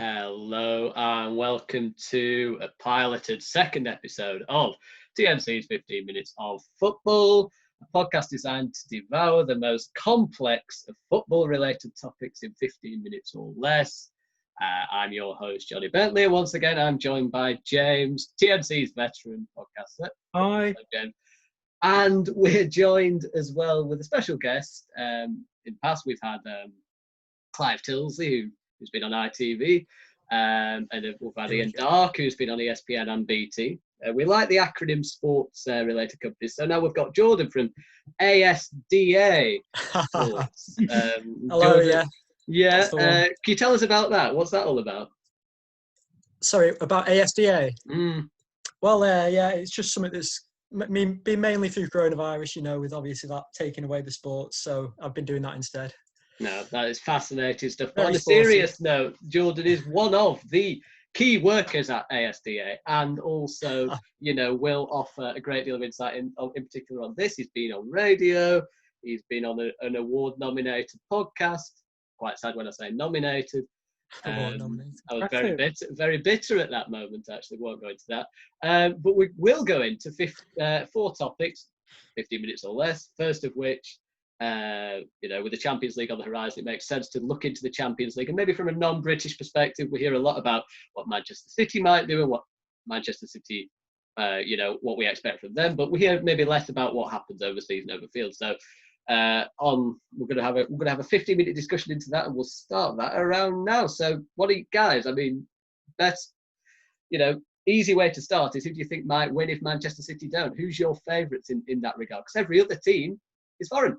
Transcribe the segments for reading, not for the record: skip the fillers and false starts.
Hello and welcome to a piloted second episode of TNC's 15 Minutes of Football, a podcast designed to devour the most complex of football-related topics in 15 minutes or less. I'm your host, Johnny Bentley. Once again, I'm joined by James, TNC's veteran podcaster. Hi. James. And we're joined as well with a special guest. In the past, we've had Clive Tilsley, who's been on ITV, and we've had Ian Dark, who's been on ESPN and BT. We like the acronym sports related companies. So now we've got Jordan from ASDA Sports. Hello, Jordan, yeah. Can you tell us about that? What's that all about? Sorry, about ASDA? Well, yeah, it's just something that's been mainly through coronavirus, with obviously that taking away the sports. So I've been doing that instead. No, that is fascinating stuff. But on a serious note, Jordan is one of the key workers at ASDA and also, will offer a great deal of insight in particular on this. He's been on radio. He's been on an award-nominated podcast. Quite sad when I say nominated. I was very bitter at that moment, actually. Won't go into that. But we will go into 4 topics, 15 minutes or less. First of which, with the Champions League on the horizon, it makes sense to look into the Champions League. And maybe from a non-British perspective, we hear a lot about what Manchester City might do and what Manchester City, what we expect from them. But we hear maybe less about what happens overseas and overfield. So we're going to have a 15-minute discussion into that, and we'll start that around now. So what do you guys, best, easy way to start is who do you think might win if Manchester City don't? Who's your favourites in that regard? Because every other team is foreign.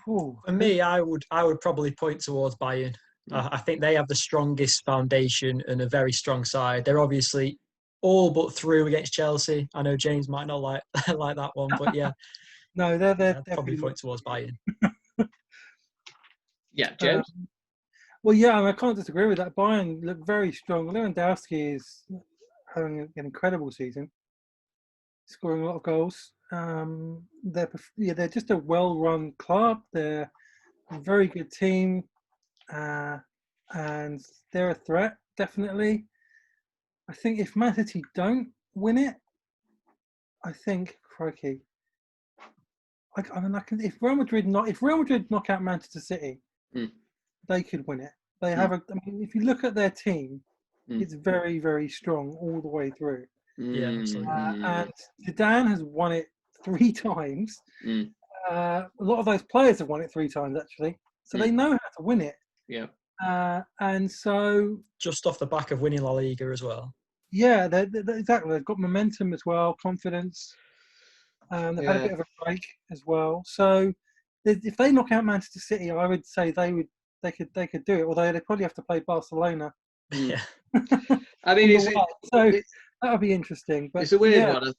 For me, I would probably point towards Bayern. I think they have the strongest foundation and a very strong side. They're obviously all but through against Chelsea. I know James might not like that one, but yeah. No, they're probably point towards Bayern. Yeah, James? I can't disagree with that. Bayern look very strong. Lewandowski is having an incredible season, scoring a lot of goals. They're just a well-run club. They're a very good team, and they're a threat, definitely. I think if Man City don't win it, I think, crikey. If Real Madrid knock out Manchester City, they could win it. They have if you look at their team, it's very, very strong all the way through. Yeah, absolutely. And Zidane has won it 3 times. A lot of those players have won it 3 times, actually. So they know how to win it. Yeah. And so... Just off the back of winning La Liga as well. Yeah, exactly. They've got momentum as well, confidence. They've had a bit of a break as well. So if they knock out Manchester City, I would say they could do it. Although they'd probably have to play Barcelona. Yeah. So that would be interesting. But it's a weird one.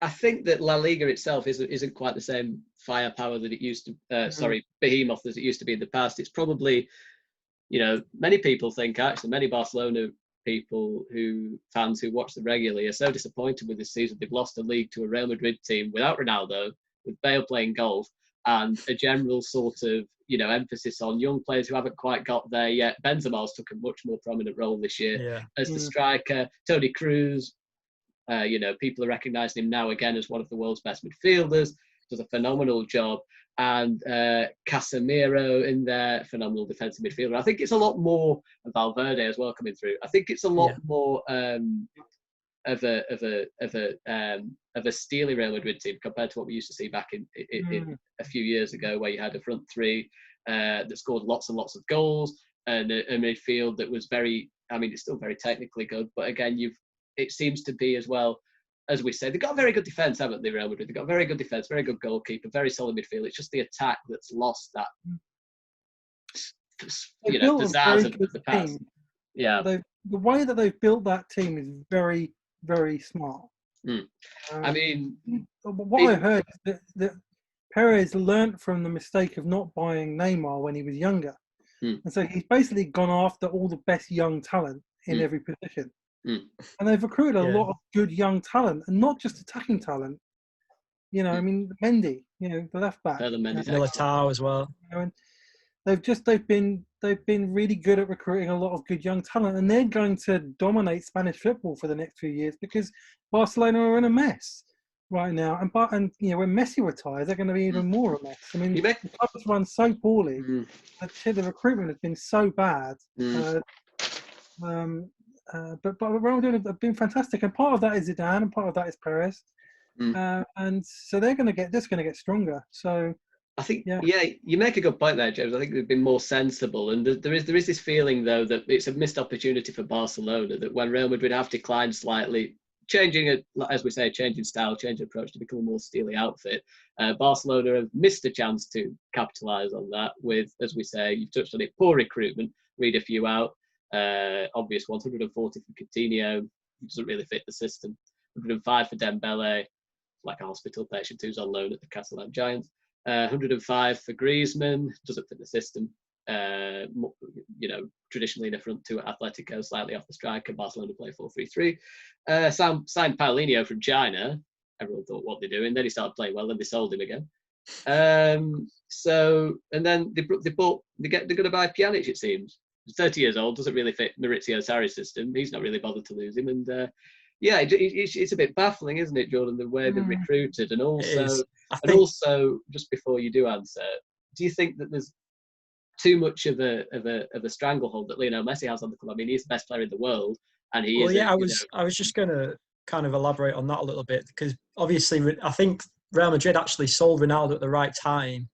I think that La Liga itself isn't quite the same firepower that it used to. Behemoth as it used to be in the past. It's probably, many people think actually many Barcelona fans who watch them regularly are so disappointed with this season. They've lost the league to a Real Madrid team without Ronaldo, with Bale playing golf, and a general sort of emphasis on young players who haven't quite got there yet. Benzema's took a much more prominent role this year as the striker. Toni Kroos, people are recognising him now again as one of the world's best midfielders. Does a phenomenal job. And Casemiro in there, phenomenal defensive midfielder. I think it's a lot more Valverde as well coming through. I think it's a lot more of a steely Real Madrid team compared to what we used to see back in a few years ago, where you had a front three that scored lots and lots of goals, and a midfield that was very. It's still very technically good, but again, it seems to be as well. As we said, they've got a very good defence, haven't they, Real Madrid? They've got a very good defence, very good goalkeeper, very solid midfield. It's just the attack that's lost that, pizzazz of the past. Team. Yeah. The way that they've built that team is very, very smart. What I heard is that Perez learnt from the mistake of not buying Neymar when he was younger. And so he's basically gone after all the best young talent in every position. And they've recruited a lot of good young talent, and not just attacking talent. Mendy, the left back. Militao as well. They've they've been really good at recruiting a lot of good young talent, and they're going to dominate Spanish football for the next few years because Barcelona are in a mess right now. And when Messi retires, they're going to be even more a mess. I mean, the club has run so poorly. The recruitment has been so bad. But Real Madrid have been fantastic, and part of that is Zidane, and part of that is Perez, and so they're going to get stronger. So I think, you make a good point there, James. I think they've been more sensible, and there is this feeling though that it's a missed opportunity for Barcelona. That when Real Madrid have declined slightly, changing style, changing approach to become a more steely outfit, Barcelona have missed a chance to capitalise on that. With, as we say, you've touched on it, poor recruitment. Read a few out. Obvious ones: 140 for Coutinho, he doesn't really fit the system. 105 for Dembele, like a hospital patient who's on loan at the Catalan Giants. 105 for Griezmann, doesn't fit the system. Traditionally in a front two at Atletico, slightly off the striker. Barcelona play 4-3-3. Signed Paulinho from China. Everyone thought, what they're doing. Then he started playing well, and they sold him again. And then they're going to buy Pjanic, it seems. He's 30 years old, doesn't really fit Maurizio Sarri's system. He's not really bothered to lose him. And it's a bit baffling, isn't it, Jordan, the way they're recruited? And also, just before you do answer, do you think that there's too much of a stranglehold that Lionel Messi has on the club? I mean, he's the best player in the world, and he is. I was just going to kind of elaborate on that a little bit, because obviously I think Real Madrid actually sold Ronaldo at the right time.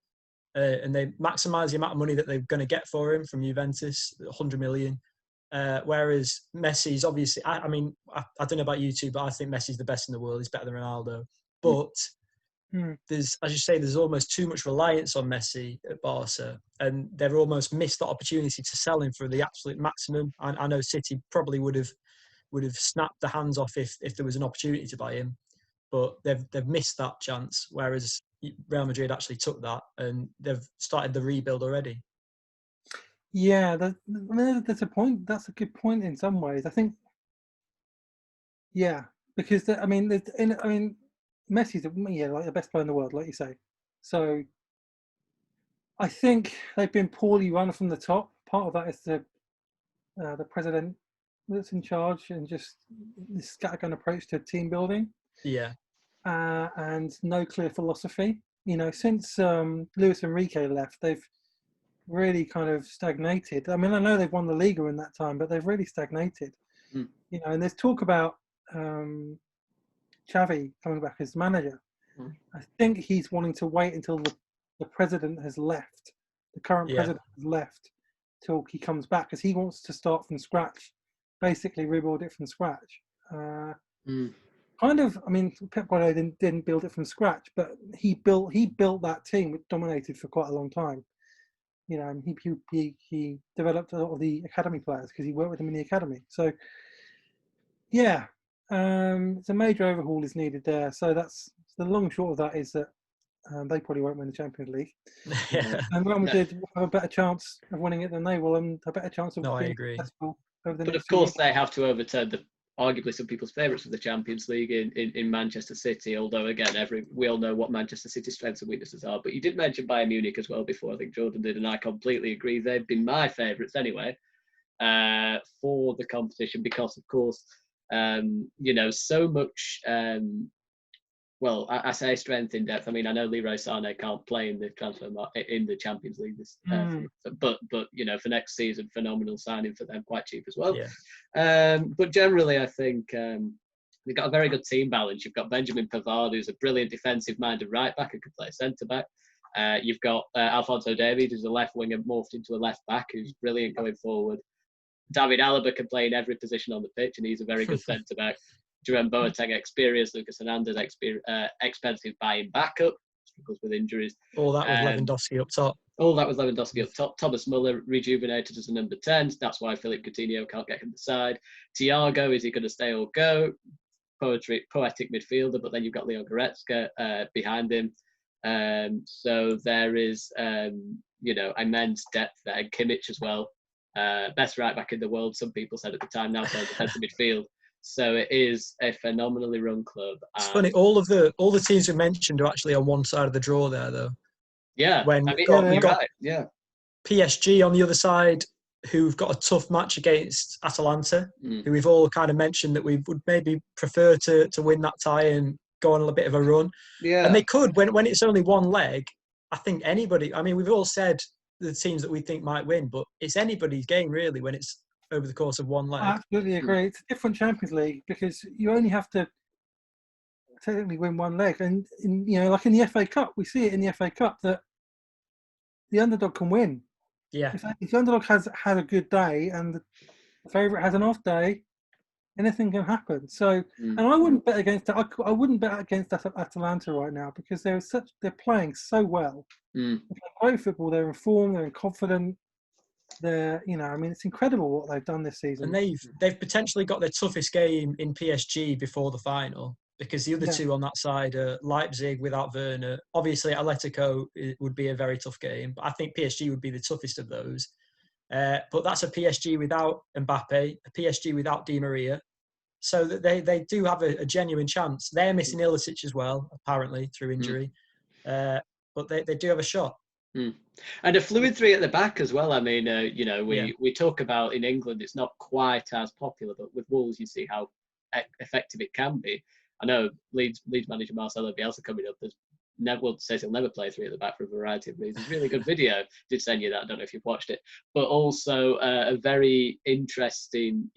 And they maximise the amount of money that they're going to get for him from Juventus, 100 million. Whereas Messi's obviously, I don't know about you two, but I think Messi's the best in the world. He's better than Ronaldo. But there's, as you say, there's almost too much reliance on Messi at Barca, and they've almost missed the opportunity to sell him for the absolute maximum. I know City probably would have snapped the hands off if there was an opportunity to buy him, but they've missed that chance. Whereas Real Madrid actually took that, and they've started the rebuild already. Yeah, that's a point. That's a good point in some ways. I think, because Messi's like the best player in the world, like you say. So I think they've been poorly run from the top. Part of that is the president that's in charge, and just this scattergun approach to team building. Yeah. And no clear philosophy. Since Luis Enrique left, they've really kind of stagnated. I mean, I know they've won the Liga in that time, but they've really stagnated. And there's talk about Xavi coming back as manager. I think he's wanting to wait until the president has left, the current president has left, till he comes back, because he wants to start from scratch, basically rebuild it from scratch. Pep Guardiola didn't build it from scratch, but he built that team, which dominated for quite a long time. And he developed a lot of the academy players because he worked with them in the academy. So, it's a major overhaul is needed there. So that's the long and short of that is that they probably won't win the Champions League. And Real Madrid will have a better chance of winning it than they will, and a better chance of being successful over the next But of course, they have to overturn arguably some people's favourites of the Champions League in Manchester City, although again we all know what Manchester City's strengths and weaknesses are. But you did mention Bayern Munich as well before. I think Jordan did, and I completely agree. They've been my favourites anyway for the competition, because of course so much I say strength in depth. I mean, I know Leroy Sané can't play in the in the Champions League but for next season, phenomenal signing for them, quite cheap as well. But generally, I think they've got a very good team balance. You've got Benjamin Pavard, who's a brilliant defensive-minded right back who can play centre back. You've got Alphonso Davies, who's a left winger morphed into a left back, who's brilliant going forward. David Alaba can play in every position on the pitch, and he's a very good centre back. Jerome Boateng, experienced. Lucas Hernandez, expensive buying backup, struggles with injuries. All that was Lewandowski up top. Thomas Muller rejuvenated as a number 10. That's why Philippe Coutinho can't get him the side. Thiago, is he going to stay or go? Poetic midfielder, but then you've got Leon Goretzka behind him. So there is, immense depth there. And Kimmich as well. Best right back in the world, some people said at the time, now playing defensive midfield. So it is a phenomenally run club. It's funny, all the teams we mentioned are actually on one side of the draw there, though. Yeah, when PSG on the other side, who've got a tough match against Atalanta, who we've all kind of mentioned that we would maybe prefer to win that tie and go on a bit of a run. Yeah. And they could, when it's only one leg, I think anybody, I mean, we've all said the teams that we think might win, but it's anybody's game really when it's over the course of one leg. I absolutely agree. It's a different Champions League because you only have to technically win one leg. And, like in the FA Cup, we see it in the FA Cup that the underdog can win. Yeah. If the underdog has had a good day and the favourite has an off day, anything can happen. So, and I wouldn't bet against that. I wouldn't bet against Atalanta right now because they're playing so well. They're playing great football. They're in form. They're confident. They're, it's incredible what they've done this season. And they've potentially got their toughest game in PSG before the final because the other two on that side are Leipzig without Werner. Obviously, Atletico would be a very tough game, but I think PSG would be the toughest of those. But that's a PSG without Mbappe, a PSG without Di Maria. So that they do have a genuine chance. They're missing Ilicic as well, apparently, through injury. But they do have a shot. And a fluid three at the back as well. I mean, we talk about in England, it's not quite as popular, but with Wolves, you see how effective it can be. I know Leeds manager Marcelo Bielsa coming up. Says he'll never play three at the back for a variety of reasons. Really good video. Did send you that. I don't know if you've watched it, but also a very interesting,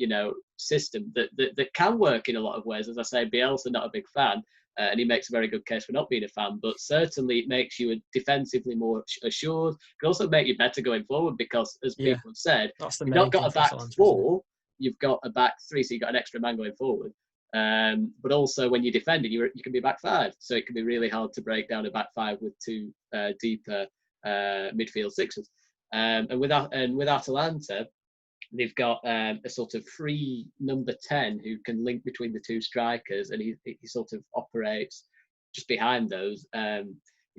system that can work in a lot of ways. As I say, Bielsa not a big fan, and he makes a very good case for not being a fan. But certainly, it makes you defensively more assured. It can also make you better going forward because, as people have said, you've not got a back four. You've got a back three, so you've got an extra man going forward. But also when you're defending, you can be back five. So it can be really hard to break down a back five with two deeper midfield sixes. And with Atalanta, they've got a sort of free number 10 who can link between the two strikers, and he sort of operates just behind those.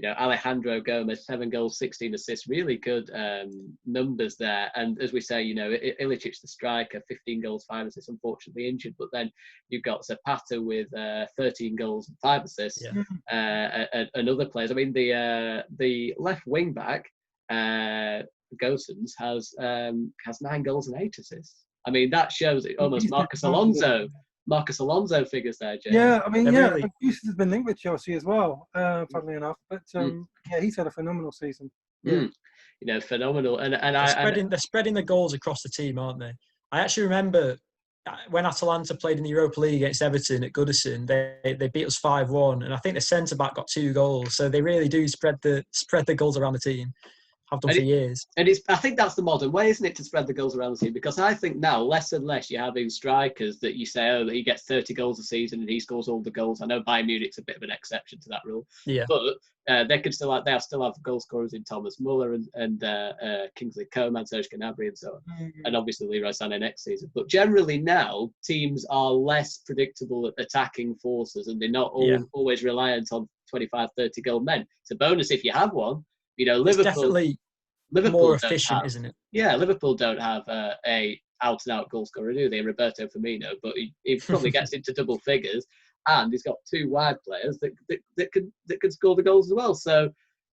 Alejandro Gomez, 7 goals, 16 assists, really good numbers there. And as we say, Ilicic, the striker, 15 goals, 5 assists, unfortunately injured. But then you've got Zapata with 13 goals and 5 assists, and other players. I mean, the left wing back, Gosens, has 9 goals and 8 assists. I mean, that shows it almost Marcus Alonso figures there, James. Yeah, I mean, Gosens has been linked with Chelsea as well, funnily enough. But he's had a phenomenal season. Phenomenal. And they're spreading the goals across the team, aren't they? I actually remember when Atalanta played in the Europa League against Everton at Goodison, they beat us 5-1, and I think the centre back got 2 goals. So they really do spread the goals around the team. Have done for years. And I think that's the modern way, isn't it, to spread the goals around the team? Because I think now, less and less, you're having strikers that you say, he gets 30 goals a season and he scores all the goals. I know Bayern Munich's a bit of an exception to that rule. Yeah. But they still have goal scorers in Thomas Muller and Kingsley Coman, Serge Gnabry and so on. And obviously Leroy Sané next season. But generally now, teams are less predictable at attacking forces, and they're not always reliant on 25, 30 goal men. It's a bonus if you have one. Liverpool definitely more efficient, isn't it? Yeah, Liverpool don't have a out-and-out goal scorer, do they? Roberto Firmino, but he probably gets into double figures, and he's got 2 wide players that can score the goals as well. So,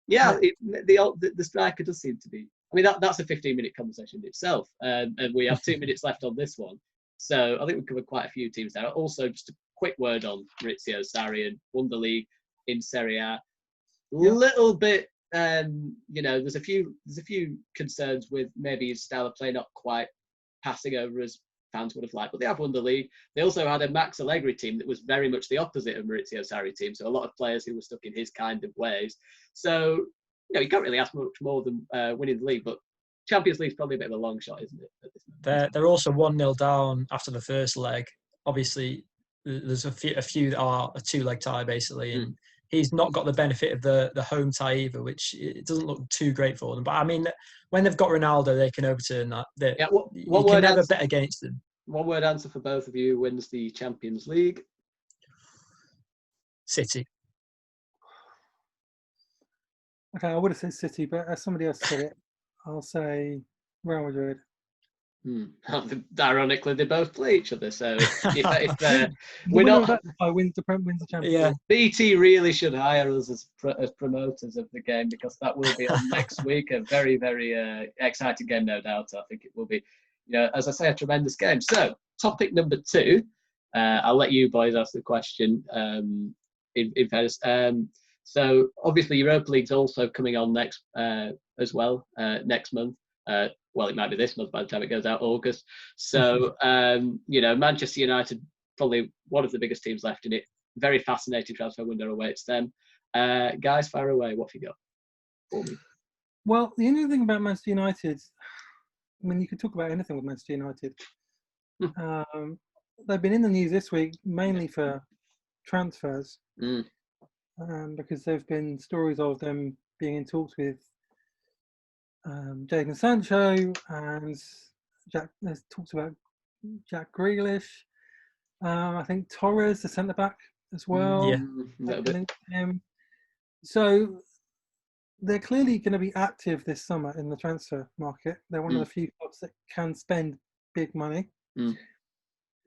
the striker does seem to be. I mean, that's a 15-minute conversation in itself, and we have 2 minutes left on this one. So I think we've covered quite a few teams there. Also, just a quick word on Maurizio Sarri and won the league in Serie A. Little bit. There's a few concerns with maybe his style of play not quite passing over as fans would have liked, but they have won the league. They also had a Max Allegri team that was very much the opposite of Maurizio Sarri team, so a lot of players who were stuck in his kind of ways. So, you can't really ask much more than winning the league, but Champions League's probably a bit of a long shot, isn't it? At this moment? They're also 1-0 down after the first leg. Obviously, there's a few that are a 2-leg tie, basically, and he's not got the benefit of the home tie either, which it doesn't look too great for them. But I mean, when they've got Ronaldo, they can overturn that. You can never bet against them. One word answer for both of you: wins the Champions League? City. Okay, I would have said City, but as somebody else said it, I'll say Real Madrid. Ironically, they both play each other. So if we're not, wins the Champions League. BT really should hire us as promoters of the game, because that will be on next week. A very, very exciting game, no doubt. I think it will be, as I say, a tremendous game. So, topic number 2. I'll let you boys ask the question. In fairness, so obviously Europa League's also coming on next as well next month. Well, it might be this month by the time it goes out, August. So, Manchester United, probably one of the biggest teams left in it. Very fascinating transfer window awaits them. Guys, fire away. What have you got for me? Well, the only thing about Manchester United, I mean, you could talk about anything with Manchester United. They've been in the news this week mainly for transfers, because there's been stories of them being in talks with Jadon Sancho, and there's talks about Jack Grealish. I think Torres, the centre back, as well. So they're clearly going to be active this summer in the transfer market. They're one of the few clubs that can spend big money.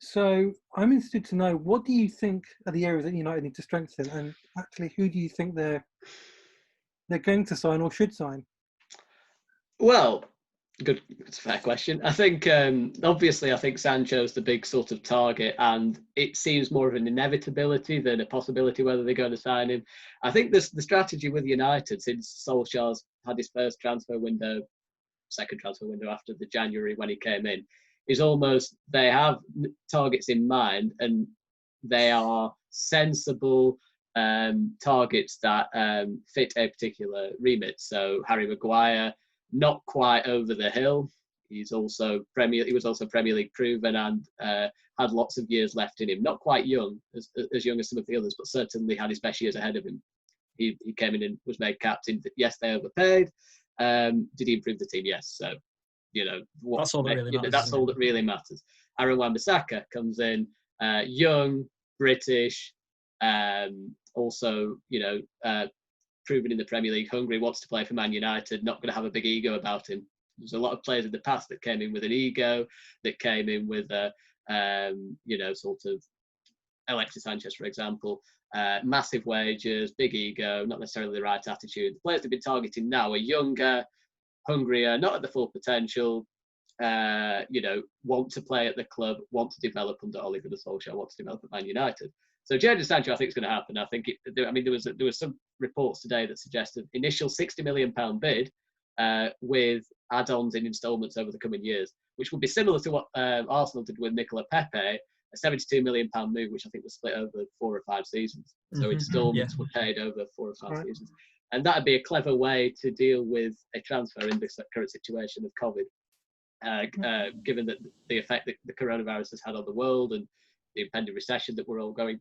So I'm interested to know, what do you think are the areas that United need to strengthen, and actually who do you think they're going to sign or should sign? Well, it's a fair question. I think, obviously, I think Sancho's the big sort of target, and it seems more of an inevitability than a possibility whether they're going to sign him. I think the strategy with United, since Solskjaer's had his first second transfer window after the January when he came in, is almost they have targets in mind, and they are sensible targets that fit a particular remit. So Harry Maguire, not quite over the hill. He was also Premier League proven and had lots of years left in him. Not quite young, as young as some of the others, but certainly had his best years ahead of him. He came in and was made captain. Yes, they overpaid. Did he improve the team? Yes. So, that's all that really matters. That's all that really matters. Aaron Wan-Bissaka comes in, young, British, also, proven in the Premier League, hungry, wants to play for Man United, not going to have a big ego about him. There's a lot of players in the past that came in with an ego, that came in with sort of Alexis Sanchez, for example, massive wages, big ego, not necessarily the right attitude. The players they've been targeting now are younger, hungrier, not at the full potential, want to play at the club, want to develop under Ole Gunnar Solskjaer, want to develop at Man United. So Jadon Sancho, I think, is going to happen. I think there was some reports today that suggested initial £60 million bid with add-ons in instalments over the coming years, which would be similar to what Arsenal did with Nicola Pepe, a £72 million move, which I think was split over 4 or 5 seasons. So instalments were paid over 4 or 5 seasons. And that would be a clever way to deal with a transfer in this current situation of COVID, given that the effect that the coronavirus has had on the world and the impending recession that we're all currently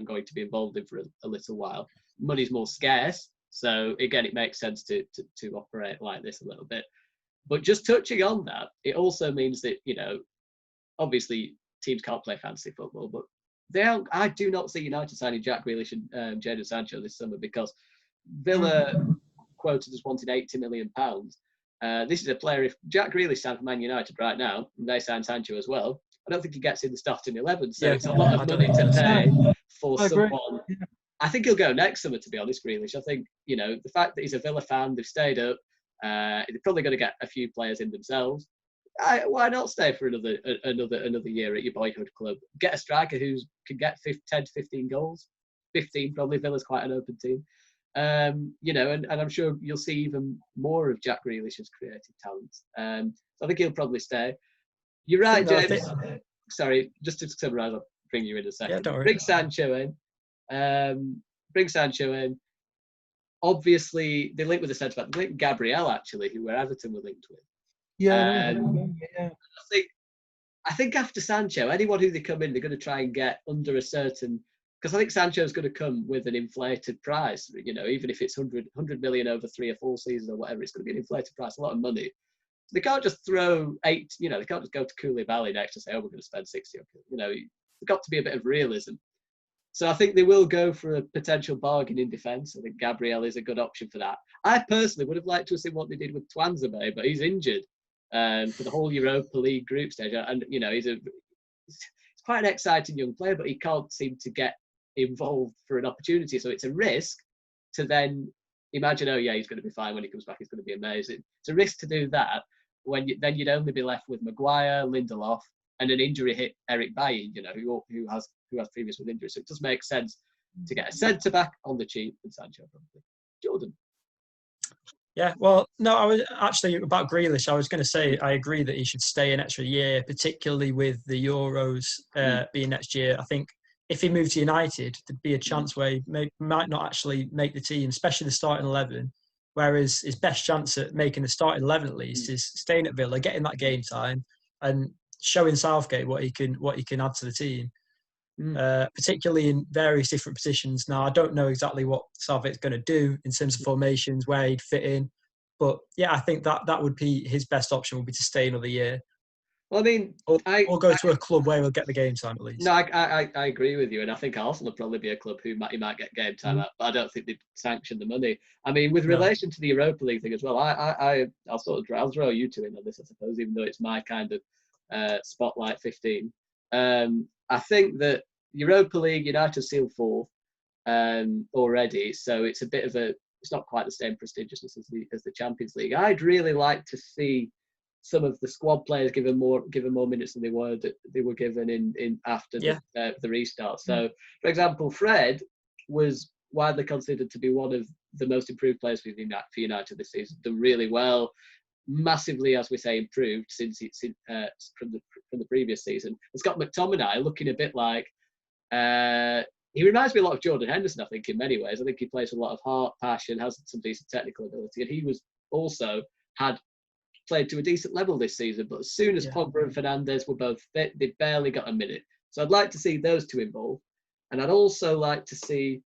going to be involved in for a little while. Money's more scarce, so again, it makes sense to operate like this a little bit. But just touching on that, it also means that obviously teams can't play fantasy football, but I do not see United signing Jack Grealish and Jadon Sancho this summer, because Villa quoted as wanting £80 million. This is a player, if Jack Grealish signed for Man United right now, and they sign Sancho as well, I don't think he gets in the starting 11. So it's a lot of money to pay for someone. I think he'll go next summer, to be honest, Grealish. I think, the fact that he's a Villa fan, they've stayed up, they're probably going to get a few players in themselves. Why not stay for another year at your boyhood club? Get a striker who can get 10 to 15 goals. 15 probably. Villa's quite an open team. And I'm sure you'll see even more of Jack Grealish's creative talents. So I think he'll probably stay. You're right, James. Sorry, just to summarise, I'll bring you in a second. Yeah, don't worry. Bring Sancho in. Obviously, they linked with the centre back. They linked Gabriel, actually, who Everton were linked with. Yeah. I think after Sancho, anyone who they come in, they're going to try and get under a certain. Because I think Sancho's going to come with an inflated price. Even if it's 100 million over 3 or 4 seasons or whatever, it's going to be an inflated price, a lot of money. They can't just throw 8, they can't just go to Koulibaly next and say, we're going to spend 60. There's got to be a bit of realism. So I think they will go for a potential bargain in defence. I think Gabriel is a good option for that. I personally would have liked to have seen what they did with Twanzebe, but he's injured. for the whole Europa League group stage. And, you know, he's quite an exciting young player, but he can't seem to get involved for an opportunity. So it's a risk to then imagine, oh yeah, he's going to be fine when he comes back. He's going to be amazing. It's a risk to do that when then you'd only be left with Maguire, Lindelof, and an injury hit Eric Bailly, you know, who has previous with injury. So it does make sense to get a centre back on the cheap and Sancho probably. Jordan. Yeah, well, no, I was actually about Grealish. I was going to say I agree that he should stay an extra year, particularly with the Euros being next year. I think if he moved to United, there'd be a chance where he might not actually make the team, especially the starting 11. Whereas his best chance at making the starting 11 at least is staying at Villa, getting that game time, and showing Southgate what he can add to the team. Particularly in various different positions. Now, I don't know exactly what Southgate's going to do in terms of formations, where he'd fit in. But yeah, I think that would be his best option, would be to stay another year. Well, I mean, or go to a club where he'll get the game time at least. No, I agree with you, and I think Arsenal will probably be a club who might get game time out, but I don't think they'd sanction the money. I mean, with relation to the Europa League thing as well, I'll throw you two in on this, I suppose, even though it's my kind of spotlight 15. I think that Europa League, United sealed fourth already, so it's a bit of it's not quite the same prestigiousness as the Champions League. I'd really like to see some of the squad players given more minutes than they were given in after the restart. So, for example, Fred was widely considered to be one of the most improved players for United this season. Done really well, massively, as we say, improved since from the previous season. And Scott McTominay looking a bit like he reminds me a lot of Jordan Henderson. I think in many ways. I think he plays with a lot of heart, passion, has some decent technical ability, and he was also played to a decent level this season, but as soon as Pogba and Fernandes were both fit, they barely got a minute. So I'd like to see those two involved, and I'd also like to see,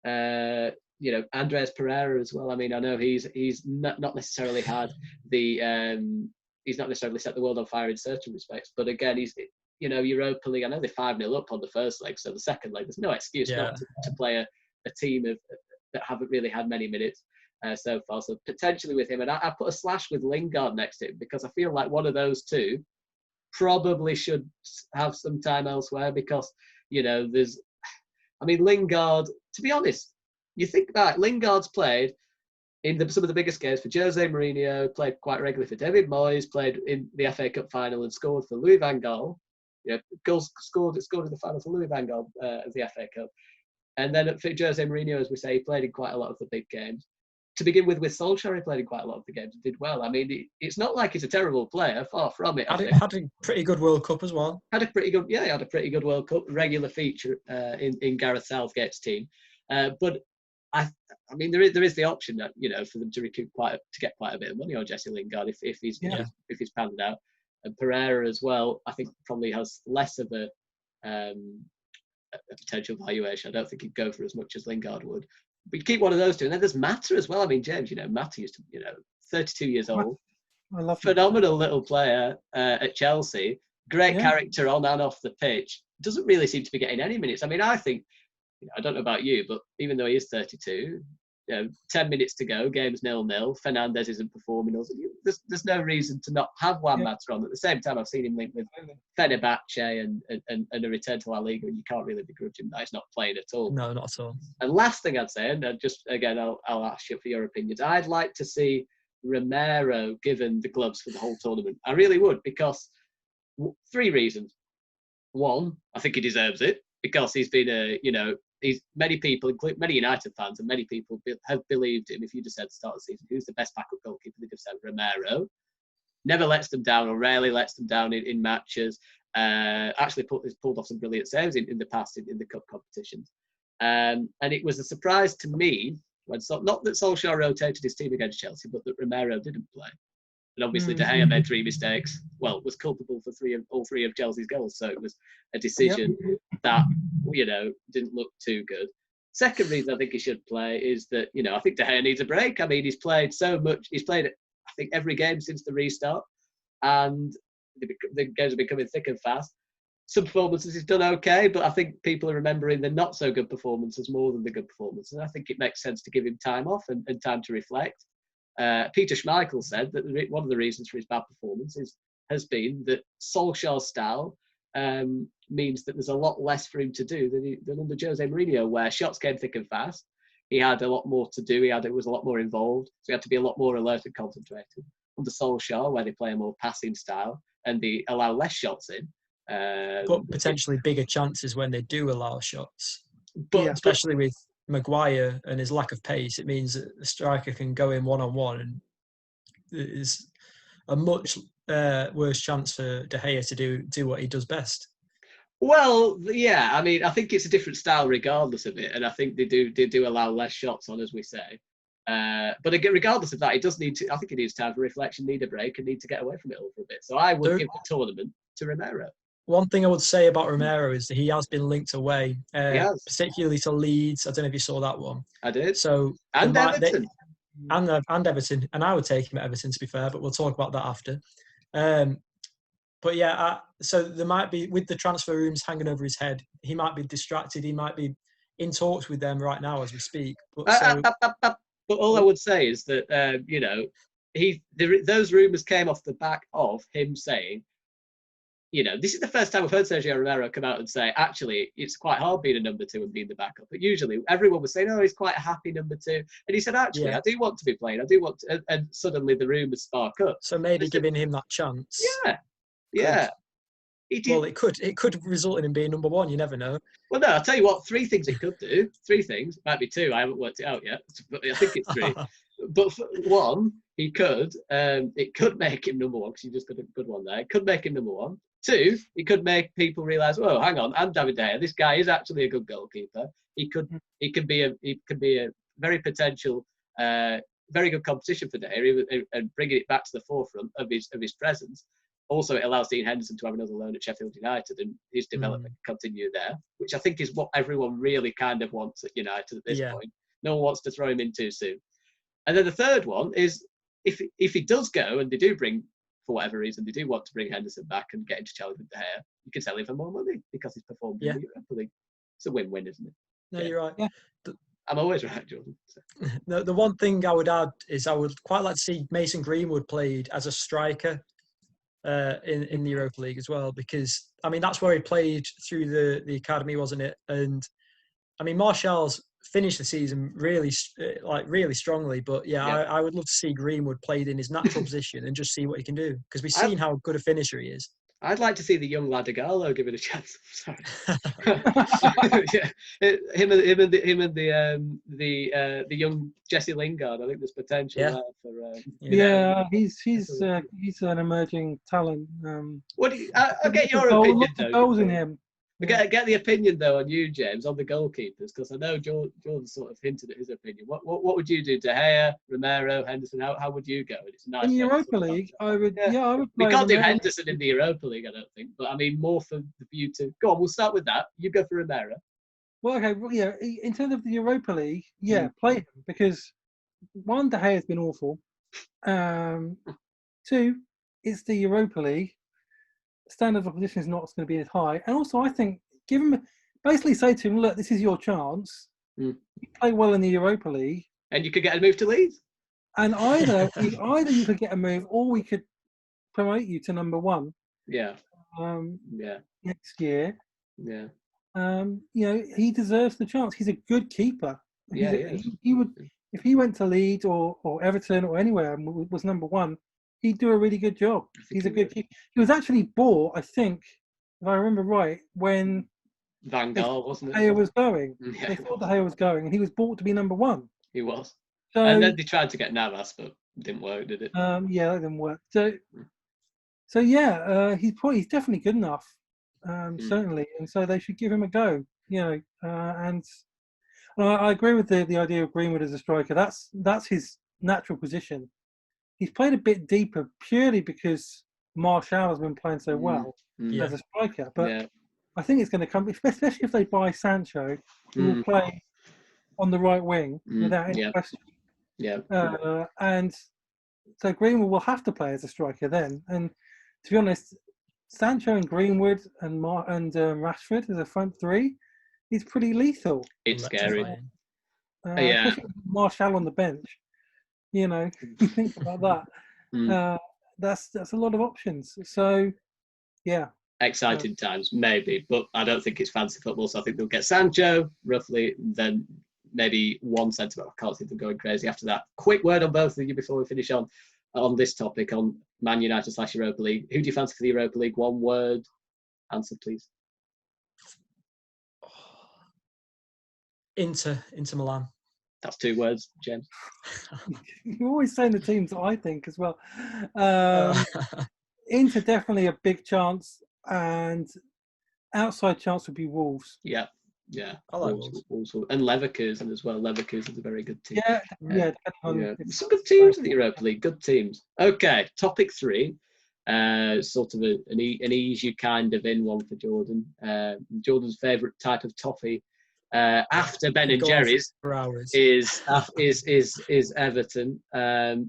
Andreas Pereira as well. I mean, I know he's not necessarily had he's not necessarily set the world on fire in certain respects, but again, he's Europa League. I know they're 5-0 up on the first leg, so the second leg, there's no excuse not to play a team that haven't really had many minutes. So far, so potentially with him, and I put a slash with Lingard next to him because I feel like one of those two probably should have some time elsewhere because Lingard. To be honest, you think about it, Lingard's played in some of the biggest games for Jose Mourinho, played quite regularly for David Moyes, played in the FA Cup final and scored for Louis van Gaal. Scored in the final for Louis van Gaal of the FA Cup, and then for Jose Mourinho, as we say, he played in quite a lot of the big games. To begin with Solskjaer, he played in quite a lot of the games and did well. I mean, it's not like he's a terrible player, far from it. Had a pretty good World Cup as well. He had a pretty good World Cup, regular feature in Gareth Southgate's team. But I mean, there is the option that for them to get quite a bit of money on Jesse Lingard if he's panned out, and Pereira as well. I think probably has less of a potential valuation. I don't think he'd go for as much as Lingard would. But you keep one of those two, and then there's Mata as well. I mean, James, Mata used to, 32 years old, I love phenomenal little player at Chelsea, great character on and off the pitch. Doesn't really seem to be getting any minutes. I mean, I think, I don't know about you, but even though he is 32, 10 minutes to go, game's 0-0. Fernandes isn't performing. There's no reason to not have Juan Mata on. At the same time, I've seen him linked with Fenerbahce and a return to La Liga, and you can't really begrudge him that he's not playing at all. No, not at all. And last thing I'd say, and just again, I'll ask you for your opinions. I'd like to see Romero given the gloves for the whole tournament. I really would, because 3 reasons. One, I think he deserves it because he's been many people, including many United fans and many people, have believed him. If you just said at the start of the season, who's the best backup goalkeeper, they'd have said Romero. Never lets them down, or rarely lets them down in matches. Actually pulled off some brilliant saves in the past in the cup competitions. And it was a surprise to me when not that Solskjaer rotated his team against Chelsea, but that Romero didn't play. And obviously De Gea made 3 mistakes. Well, was culpable for all three of Chelsea's goals. So it was a decision that, didn't look too good. Second reason I think he should play is that, I think De Gea needs a break. I mean, he's played so much. He's played, I think, every game since the restart. And the games are becoming thick and fast. Some performances he's done okay, but I think people are remembering the not so good performances more than the good performances. And I think it makes sense to give him time off and time to reflect. Peter Schmeichel said that one of the reasons for his bad performance has been that Solskjaer's style means that there's a lot less for him to do than under Jose Mourinho, where shots came thick and fast. He had a lot more to do. It was a lot more involved. So he had to be a lot more alert and concentrated. Under Solskjaer, where they play a more passing style and they allow less shots in. But potentially bigger chances when they do allow shots. But especially with Maguire and his lack of pace, it means that the striker can go in one-on-one, and it's a much worse chance for De Gea to do what he does best. Well, yeah, I mean, I think it's a different style regardless of it, and I think they do allow less shots on, as we say. But again, regardless of that, it does need to. I think it needs time for reflection, need a break, and need to get away from it all for a bit. So I would give the tournament to Romero. One thing I would say about Romero is that he has been linked away, particularly to Leeds. I don't know if you saw that one. I did. So and Everton. And Everton, and I would take him at Everton, to be fair, but we'll talk about that after. But yeah, so there might be, with the transfer rooms hanging over his head, he might be distracted. He might be in talks with them right now as we speak. But all I would say is that those rumours came off the back of him saying, this is the first time I've heard Sergio Romero come out and say, actually, it's quite hard being a number 2 and being the backup. But usually everyone was saying, oh, he's quite a happy number 2. And he said, actually, I do want to be playing. I do want to. And suddenly the rumours spark up. So maybe giving him that chance. Yeah. Well, it could result in him being number 1. You never know. Well, no, I'll tell you what, 3 things it could do. 3 things. Might be 2. I haven't worked it out yet. But I think it's 3. But for 1, he could. It could make him number 1, because you just got a good one there. It could make him number 1. 2, it could make people realise, oh, hang on, I'm David De Gea. This guy is actually a good goalkeeper. He could be a very potential, very good competition for De Gea, and bringing it back to the forefront of his presence. Also, it allows Dean Henderson to have another loan at Sheffield United, and his development continue there, which I think is what everyone really kind of wants at United at this point. No one wants to throw him in too soon. And then the third one is, if he does go and they do bring, for whatever reason, they do want to bring Henderson back and get him to challenge with De Gea, you can sell him for more money because he's performed in the Europa League. It's a win-win, isn't it? No, you're right. Yeah. I'm always right, Jordan. So. The one thing I would add is I would quite like to see Mason Greenwood played as a striker in the Europa League as well, because I mean that's where he played through the academy, wasn't it? And I mean Martial's finished the season really strongly, but I would love to see Greenwood played in his natural position and just see what he can do, because we've seen how good a finisher he is. I'd like to see the young lad Agallo give it a chance. Sorry. Him and the young Jesse Lingard. I think there's potential there for. He's an emerging talent. What do you? I'll get your opinion though. Goals in him. Get the opinion though on you, James, on the goalkeepers, because I know Jordan sort of hinted at his opinion. What would you do? De Gea, Romero, Henderson? How would you go? It's nice. In the Europa League, I would. I would. We can't do Henderson in the Europa League, I don't think. But I mean, more for the view to go on. We'll start with that. You go for Romero. Well, okay. Well, yeah. In terms of the Europa League, play him, because 1, De Gea has been awful. 2, it's the Europa League. Standard of opposition is not going to be as high, and also I think basically say to him, look, this is your chance. You play well in the Europa League, and you could get a move to Leeds. And either you could get a move, or we could promote you to number 1. Yeah. Next year. Yeah. He deserves the chance. He's a good keeper. He would, if he went to Leeds or Everton or anywhere and was number 1. He'd do a really good job. He's a good keeper. He was actually bought, I think, if I remember right, when Van Gaal, wasn't it? De Gea was going. They thought De Gea was going, and he was bought to be number 1. He was. So, and then they tried to get Navas, but it didn't work, did it? That didn't work. He's definitely good enough, certainly, and so they should give him a go. And I agree with the idea of Greenwood as a striker. That's his natural position. He's played a bit deeper purely because Martial has been playing so well as a striker. But I think it's going to come, especially if they buy Sancho, who will play on the right wing without any question. Yeah. And so Greenwood will have to play as a striker then. And to be honest, Sancho and Greenwood and Rashford as a front 3 is pretty lethal. It's scary. Especially with Martial on the bench. You know, think about that. That's a lot of options. So, yeah. Exciting times, maybe, but I don't think it's fancy football. So I think they'll get Sancho roughly, then maybe one centre back. I can't see them going crazy after that. Quick word on both of you before we finish on this topic on Man United / Europa League. Who do you fancy for the Europa League? One word answer, please. Inter Milan. That's 2 words, James. You're always saying the teams I think as well. Inter definitely a big chance, and outside chance would be Wolves. Yeah. I like Wolves. And Leverkusen as well. Leverkusen's a very good team. Yeah. Some good teams in the Europa League. Good teams. Okay, topic 3. Sort of an easy kind of in one for Jordan. Jordan's favourite type of toffee after Ben and Jerry's is Everton.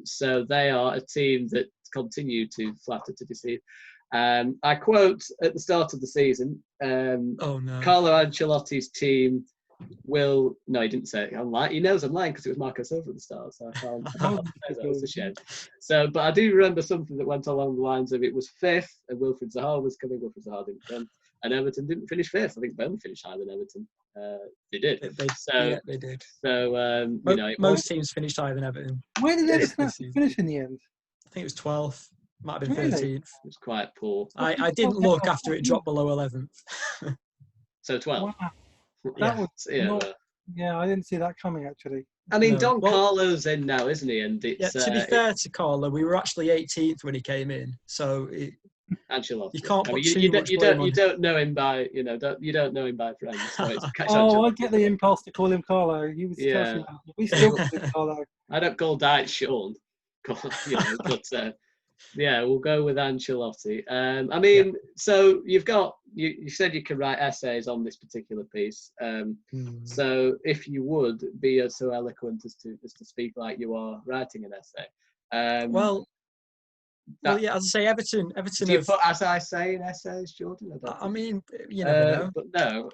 So they are a team that continue to flatter to deceive. I quote at the start of the season, Carlo Ancelotti's team will... No, he didn't say it. I'm lying. He knows I'm lying because it was Marco Silva at the start, so I can't say that. It's a shame. So, but I do remember something that went along the lines of it was 5th, and Wilfried Zaha was coming. Wilfried Zaha didn't come, and Everton didn't finish 5th. I think Burnley finished higher than Everton. They did. They did. So, most teams finished higher than Everton. Where did Everton finish in the end? I think it was 12th. Might have been 13th. It was quite poor. I didn't look after it dropped below 11th. So 12. Wow. That was I didn't see that coming actually. I mean, Don Carlo's in now, isn't he? And it's, to be fair to Carlo, we were actually 18th when he came in. So Ancelotti. You can't put you don't know him by you don't know him by friends. So it's I get the impulse to call him Carlo. He was we still call him Carlo. I don't call Diet Sean. But we'll go with Ancelotti. I mean, so you said you can write essays on this particular piece. So if you would be so eloquent as to speak like you are writing an essay. As I say, Everton. Do you put as I say in essays, Jordan? I mean, you never know. But no.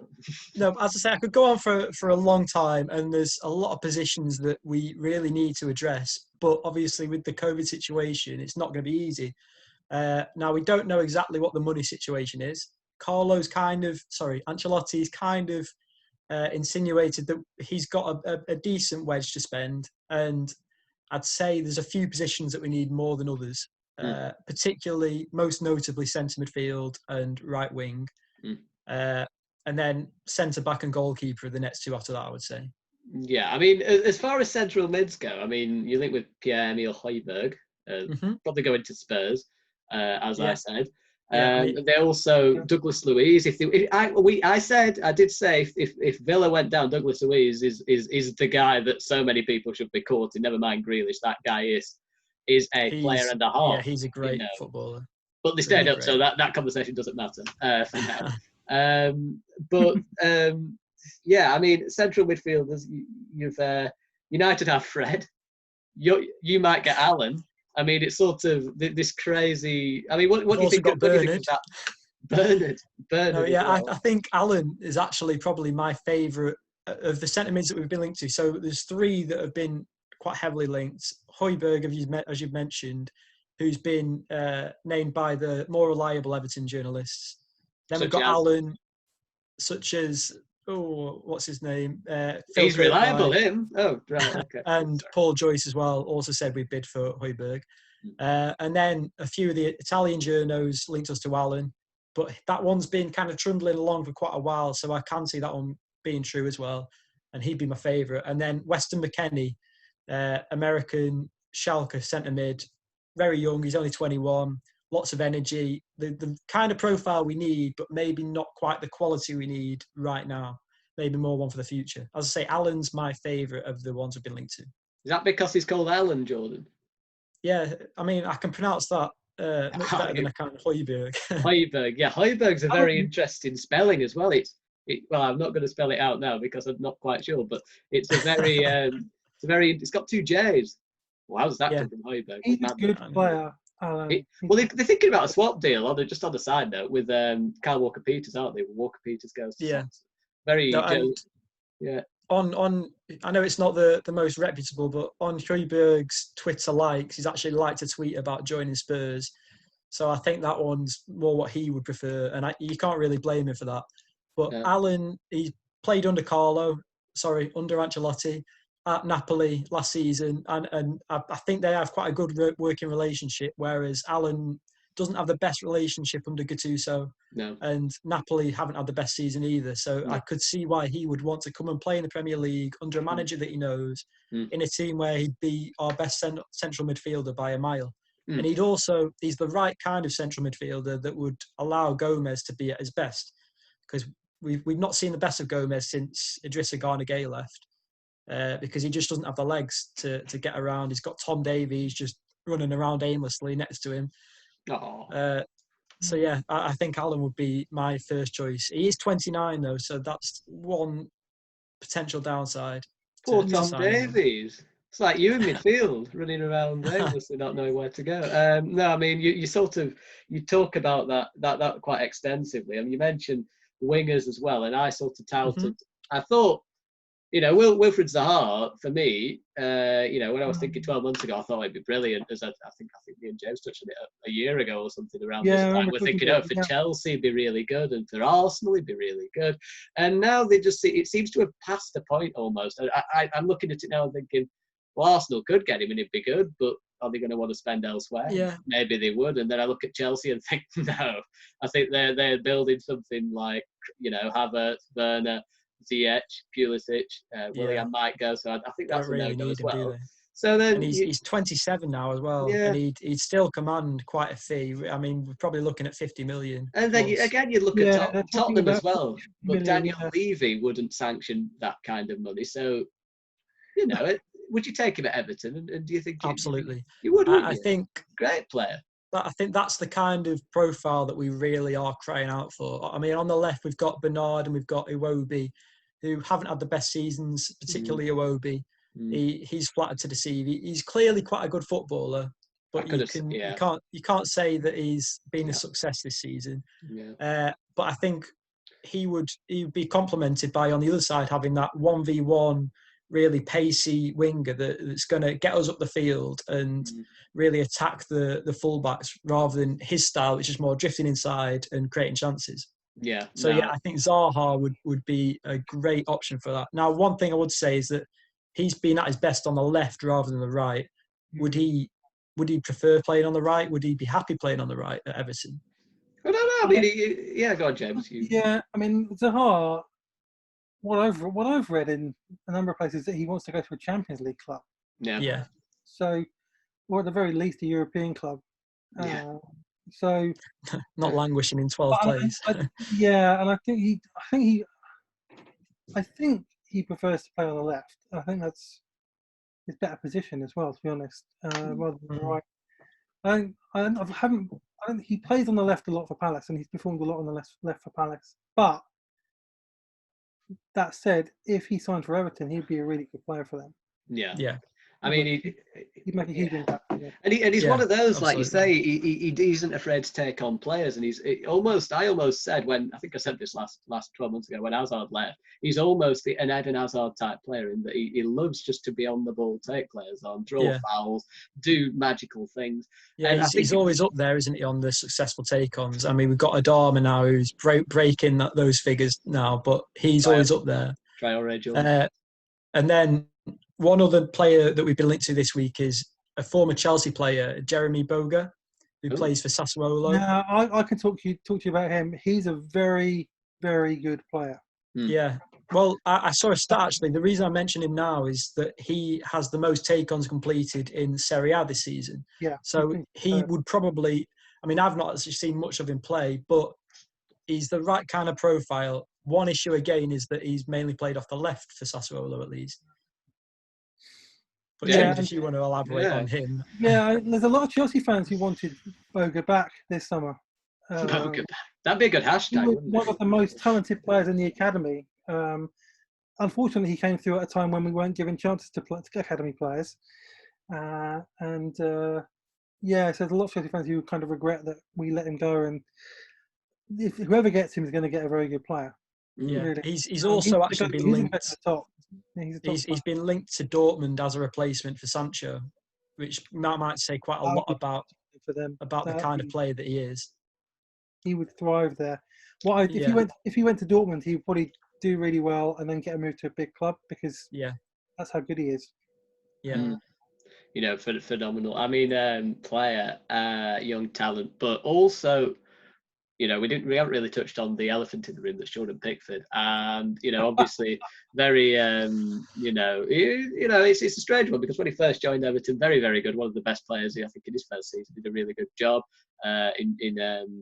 No, as I say, I could go on for a long time, and there's a lot of positions that we really need to address. But obviously, with the COVID situation, it's not going to be easy. Now, we don't know exactly what the money situation is. Ancelotti's kind of insinuated that he's got a decent wedge to spend, and I'd say there's a few positions that we need more than others. Particularly, most notably, centre midfield and right wing, and then centre back and goalkeeper are the next 2 after that, I would say. Yeah, I mean, as far as central mids go, I mean, you link with Pierre-Emile Højbjerg, probably going to Spurs, as I said. They also Douglas Luiz. I did say if Villa went down, Douglas Luiz is the guy that so many people should be courting. Never mind Grealish, that guy is a player and a half. Yeah, he's a great footballer. But they stayed up, so that conversation doesn't matter for now. I mean, central midfielders, you've United have Fred. You might get Alan. I mean, it's sort of this crazy. I mean, what do you think? What do you think of that? Bernard. I think Alan is actually probably my favourite of the centre mids that we've been linked to. So there's 3 that have been quite heavily linked. Højbjerg, as you've mentioned, who's been named by the more reliable Everton journalists. Then we've got Alan, such as what's his name? He's reliable, him. Oh, right, okay. And Paul Joyce as well also said we bid for Højbjerg. And then a few of the Italian journos linked us to Alan, but that one's been kind of trundling along for quite a while, so I can see that one being true as well, and he'd be my favourite. And then Weston McKennie, American Schalke centre mid, very young, he's only 21, lots of energy, the kind of profile we need, but maybe not quite the quality we need right now. Maybe more one for the future. As I say, Alan's my favourite of the ones I've been linked to. Is that because he's called Alan, Jordan? Yeah, I mean, I can pronounce that much better than I can Højbjerg. Højbjerg's a very interesting spelling as well. Well, I'm not going to spell it out now because I'm not quite sure, but it's a very, it's got 2 J's. Well, how does that come from Højbjerg? He's a good player. They're thinking about a swap deal, or they're just on the side note with Kyle Walker-Peters, aren't they? Walker-Peters goes to on I know it's not the most reputable, but on Højbjerg's Twitter likes, he's actually liked a tweet about joining Spurs. So I think that one's more what he would prefer, and you can't really blame him for that. But Yeah. Alan, he played under Ancelotti at Napoli last season, and I think they have quite a good working relationship, whereas Alan doesn't have the best relationship under Gattuso. No. And Napoli haven't had the best season either. So No. I could see why he would want to come and play in the Premier League under a manager that he knows, in a team where he'd be our best central midfielder by a mile. And he's the right kind of central midfielder that would allow Gomez to be at his best. Because we've not seen the best of Gomez since Idrissa Gana Gueye left. Because he just doesn't have the legs to get around. He's got Tom Davies just running around aimlessly next to him. So yeah, I think Alan would be my first choice. He is 29 though, so that's one potential downside. Poor Tom Davies. It's like you in midfield, running around aimlessly, not knowing where to go. No, I mean you talk about that quite extensively. I mean you mentioned wingers as well, and I sort of touted. I thought, Wilfried Zaha, for me, when I was thinking 12 months ago, I thought it'd be brilliant. As I think me and James touched on it a year ago or something around this time. We're thinking, for Chelsea, it'd be really good, and for Arsenal, it'd be really good. And now it seems to have passed the point almost. I'm looking at it now and thinking, well, Arsenal could get him and it'd be good, but are they going to want to spend elsewhere? Yeah. Maybe they would. And then I look at Chelsea and think, no. I think they're building something like, Havertz, Werner, Ziyech, Pulisic, Willian might go, so I think that's a no-go as well. So then he's 27 now as well, and he'd still command quite a fee. I mean, we're probably looking at 50 million. And then you look at Tottenham as well, but Daniel Levy wouldn't sanction that kind of money. So, would you take him at Everton? And do you think absolutely you would? I think great player. I think that's the kind of profile that we really are crying out for. I mean, on the left we've got Bernard and we've got Iwobi, who haven't had the best seasons, particularly Iwobi. He's flattered to deceive. He's clearly quite a good footballer, but you can't say that he's been a success this season. Yeah. But I think he would be complemented by, on the other side, having that 1v1 really pacey winger that's going to get us up the field and really attack the fullbacks, rather than his style, which is more drifting inside and creating chances. Yeah. So I think Zaha would be a great option for that. Now, one thing I would say is that he's been at his best on the left rather than the right. Would he prefer playing on the right? Would he be happy playing on the right at Everton? I don't know. I mean, go on, James. Yeah, I mean, Zaha, what I've read in a number of places, that he wants to go to a Champions League club. Yeah. So, or at the very least, a European club. So not languishing in 12th place. And I think he prefers to play on the left. I think that's his better position as well, to be honest, rather than the right. He plays on the left a lot for Palace, and he's performed a lot on the left for Palace. But that said, if he signed for Everton, he'd be a really good player for them. Yeah. I mean, he'd make a huge impact. And he's one of those, like you say, he isn't afraid to take on players. And I almost said, when I think I said this last 12 months ago when Hazard left, he's almost an Eden Hazard type player in that he loves just to be on the ball, take players on, draw fouls, do magical things. Yeah, he's always up there, isn't he, on the successful take-ons? I mean, we've got Adama now who's breaking those figures now, but he's always up there. And then one other player that we've been linked to this week is a former Chelsea player, Jeremy Boga, who plays for Sassuolo. Yeah, I can talk to you about him. He's a very, very good player. Yeah. Well, I saw a stat, actually. The reason I mention him now is that he has the most take-ons completed in Serie A this season. Yeah. So he would probably... I mean, I've not actually seen much of him play, but he's the right kind of profile. One issue, again, is that he's mainly played off the left for Sassuolo, at least. But James, if you want to elaborate on him. Yeah, there's a lot of Chelsea fans who wanted Boga back this summer. Boga back. That'd be a good hashtag, wouldn't it? One of the most talented players in the academy. Unfortunately, he came through at a time when we weren't given chances to academy players. So there's a lot of Chelsea fans who kind of regret that we let him go. And whoever gets him is going to get a very good player. Yeah, really. he's also actually been linked. Yeah, he's been linked to Dortmund as a replacement for Sancho, which might say quite a lot about the kind of player that he is. He would thrive there. If he went to Dortmund, he would probably do really well and then get a move to a big club because that's how good he is. Yeah. You know, phenomenal. I mean, player, young talent, but also, you know, we haven't really touched on the elephant in the room that's Jordan Pickford, and you know, obviously, very, you know, it's a strange one because when he first joined Everton, very, very good, one of the best players. I think in his first season, did a really good job in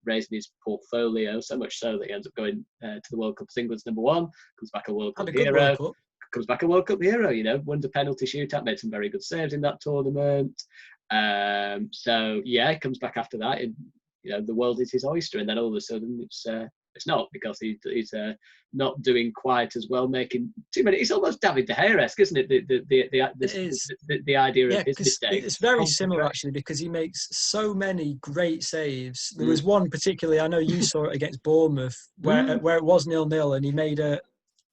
raising his portfolio. So much so that he ends up going to the World Cup as England's number one, comes back a World Cup hero. Comes back a World Cup hero, you know, won the penalty shootout, made some very good saves in that tournament. So yeah, he comes back after that, and you know, the world is his oyster, and then all of a sudden it's not, because he's not doing quite as well, making too many. It's almost David De Gea-esque, isn't it? The idea of his mistakes. It's very similar actually, because he makes so many great saves. There was one particularly, I know you saw it against Bournemouth, where it was 0-0, and he made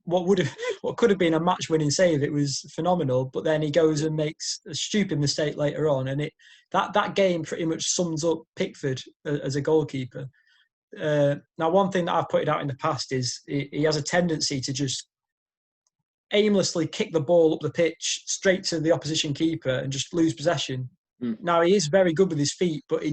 what could have been a match-winning save. It was phenomenal, but then he goes and makes a stupid mistake later on, and that game pretty much sums up Pickford as a goalkeeper. Now, one thing that I've pointed out in the past is he has a tendency to just aimlessly kick the ball up the pitch straight to the opposition keeper and just lose possession. Now, he is very good with his feet, but he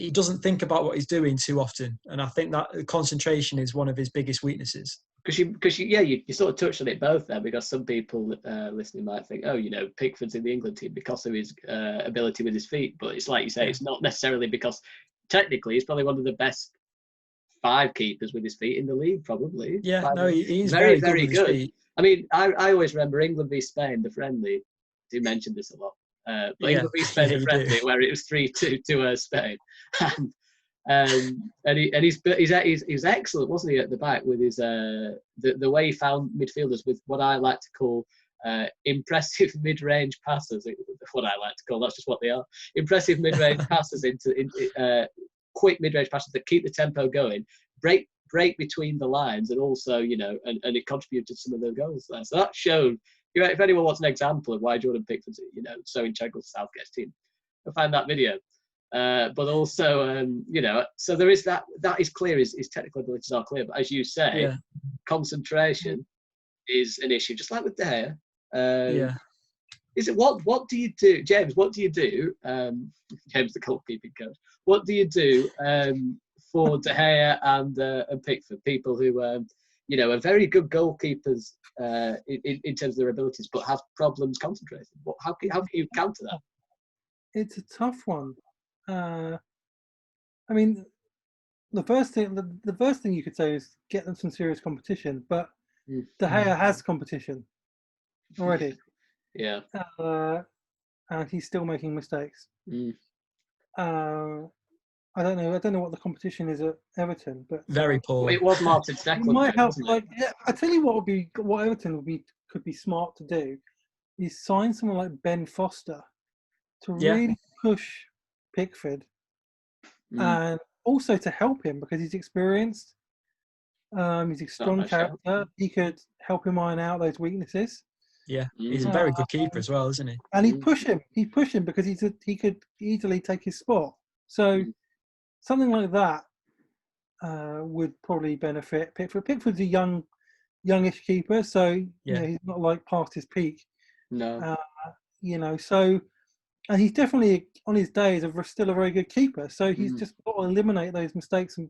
doesn't think about what he's doing too often, and I think that concentration is one of his biggest weaknesses. Because you sort of touched on it both there, because some people listening might think, oh, you know, Pickford's in the England team because of his ability with his feet, but it's like you say, it's not necessarily, because technically he's probably one of the best 5 keepers with his feet in the league, probably. He's very, very good with his feet. I mean, I always remember England v Spain, the friendly. You mentioned this a lot. But England v Spain, the friendly, where it was 3-2 to Spain, and he's excellent, wasn't he, at the back with his the way he found midfielders with what I like to call impressive mid-range passes. What I like to call, that's just what they are. Impressive mid-range passes into quick mid-range passes that keep the tempo going, break between the lines, and also, you know, and it contributed to some of the goals there. So that showed. If anyone wants an example of why Jordan Pickford's, you know, so integral to Southgate's team, you'll find that video. But also, you know, so there is that is clear. His technical abilities are clear, but as you say, concentration is an issue, just like with De Gea. Is it what do you do, James? What do you do, James, the goalkeeping coach? What do you do for De Gea and Pickford, people who you know, are very good goalkeepers in terms of their abilities, but have problems concentrating? How can you counter that? It's a tough one. I mean, the first thing you could say is get them some serious competition, but De Gea has competition already. Yeah. And he's still making mistakes. I don't know what the competition is at Everton, but very poor. It was Martin Steckler. It might help. I tell you what Everton could be smart to do is sign someone like Ben Foster to really push Pickford, and also to help him because he's experienced. He's a strong character. He could help him iron out those weaknesses. Yeah, he's a very good keeper as well, isn't he? And he'd push him. He'd push him because he could easily take his spot. So something like that would probably benefit Pickford. Pickford's a youngish keeper, so you know, he's not like past his peak. No. You know, so, and he's definitely on his days still a very good keeper. So he's just got to eliminate those mistakes and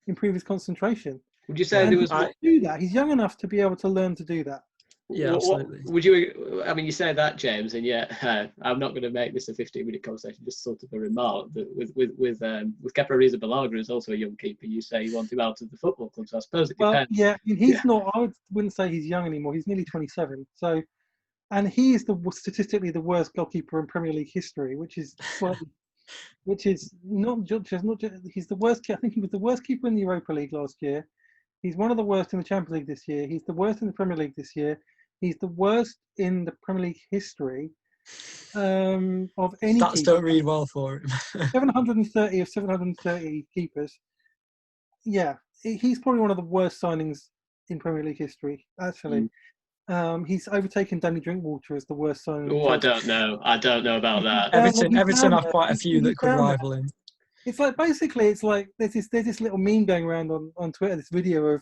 improve his concentration. Would you say there was do that? He's young enough to be able to learn to do that. Yeah, absolutely. Would you? I mean, you say that, James, and yet I'm not going to make this a 15-minute conversation. Just sort of a remark that with Kepa Arrizabalaga is also a young keeper. You say you want him out of the football club, so I suppose it depends. Well, yeah, he's not. I wouldn't say he's young anymore. He's nearly 27. So, and he is statistically the worst goalkeeper in Premier League history, which is not just he's the worst. I think he was the worst keeper in the Europa League last year. He's one of the worst in the Champions League this year. He's the worst in the Premier League this year. He's the worst in the Premier League history of any Stats keeper. don't read well for him. 730 of 730 keepers. Yeah, he's probably one of the worst signings in Premier League history. Actually, he's overtaken Danny Drinkwater as the worst signing. Oh, I don't know. I don't know about that. Everton have quite a few that could rival him. It's like basically, it's like there's this little meme going around on Twitter. This video of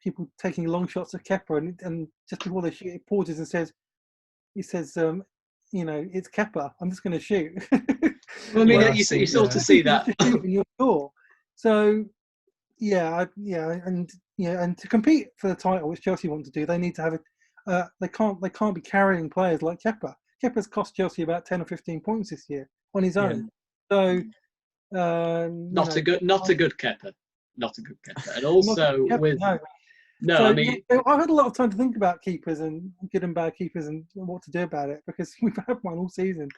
people taking long shots at Kepa, and just before they shoot, it pauses and says, it's Kepa. I'm just going to shoot. Well, I mean, you sort of see that. And you're sure. So, and to compete for the title, which Chelsea want to do, they need to have they can't be carrying players like Kepa. Kepa's cost Chelsea about 10 or 15 points this year on his own. So, not a good Kepa. Not a good Kepa. And also I've had a lot of time to think about keepers and good and bad keepers and what to do about it, because we've had one all season.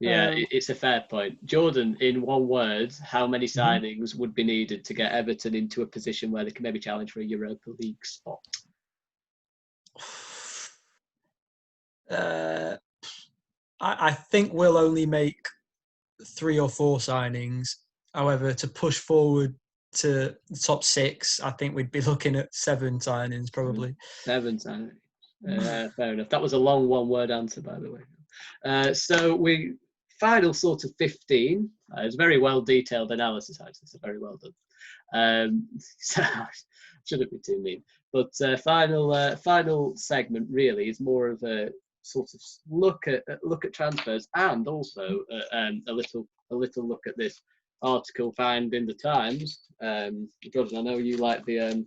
Yeah, it's a fair point. Jordan, in one word, how many signings would be needed to get Everton into a position where they can maybe challenge for a Europa League spot? I think we'll only make 3 or 4 signings. However, to push forward to the top 6, I think we'd be looking at 7 signings probably. 7 signings. Fair enough. That was a long one-word answer, by the way. So final sort of 15. It's very well detailed analysis, actually. So very well done. So shouldn't be too mean. But final segment really is more of a sort of look at transfers, and also a little look at this article found in the Times. Jordan, I know you like the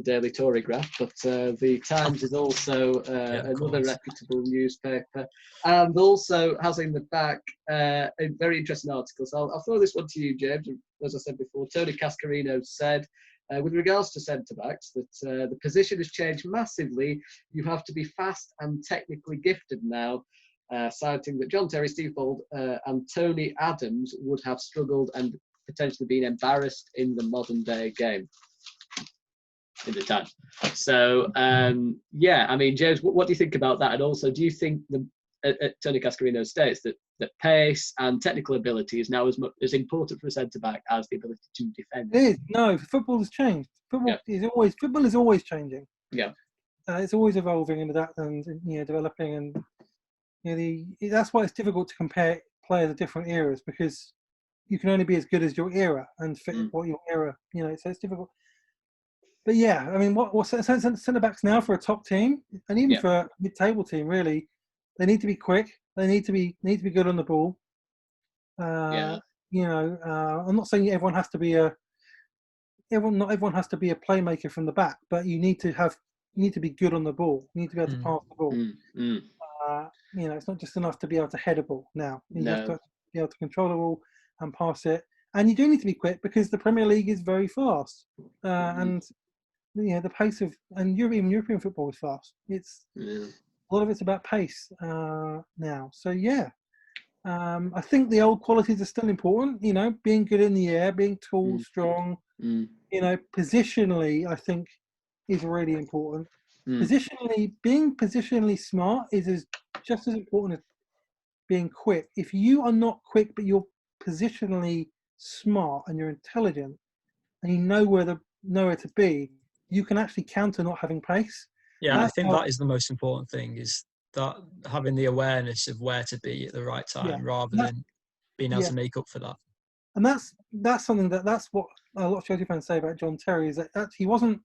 Daily Tory graph, but the Times is also another reputable newspaper, and also has in the back a very interesting article. So I'll throw this one to you, James. As I said before, Tony Cascarino said, with regards to centre-backs, that the position has changed massively. You have to be fast and technically gifted now, citing that John Terry, Steve Bold and Tony Adams would have struggled and potentially been embarrassed in the modern-day game. In the time. So, I mean, James, what do you think about that? And also, do you think Tony Cascarino states that pace and technical ability is now as important for a centre-back as the ability to defend? It is. No, football has changed. Football is always changing. Yeah. It's always evolving and developing, and that's why it's difficult to compare players of different eras, because you can only be as good as your era and fit what your era. So it's difficult. But yeah, I mean, what centre backs now for a top team, and even for a mid-table team, really, they need to be quick. They need to be good on the ball. I'm not saying not everyone has to be a playmaker from the back, but you need to be good on the ball. You need to be able to pass the ball. It's not just enough to be able to head a ball now. You have to be able to control the ball and pass it. And you do need to be quick, because the Premier League is very fast. And the pace of European football is fast. It's a lot of it's about pace now. So I think the old qualities are still important. Being good in the air, being tall, strong. Positionally, I think is really important. Being positionally smart is just as important as being quick. If you are not quick, but you're positionally smart and you're intelligent, and you know where to be, you can actually counter not having pace. Yeah, I think that is the most important thing, is that having the awareness of where to be at the right time, rather than being able to make up for that. And that's something that's what a lot of Chelsea fans say about John Terry, is that he wasn't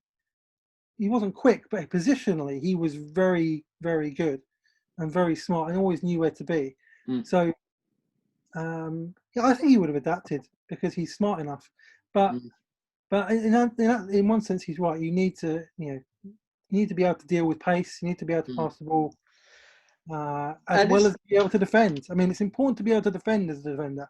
quick, but positionally he was very, very good and very smart and always knew where to be. So I think he would have adapted because he's smart enough. But in one sense, he's right. You need to be able to deal with pace. You need to be able to pass the ball, as well as be able to defend. I mean, it's important to be able to defend as a defender.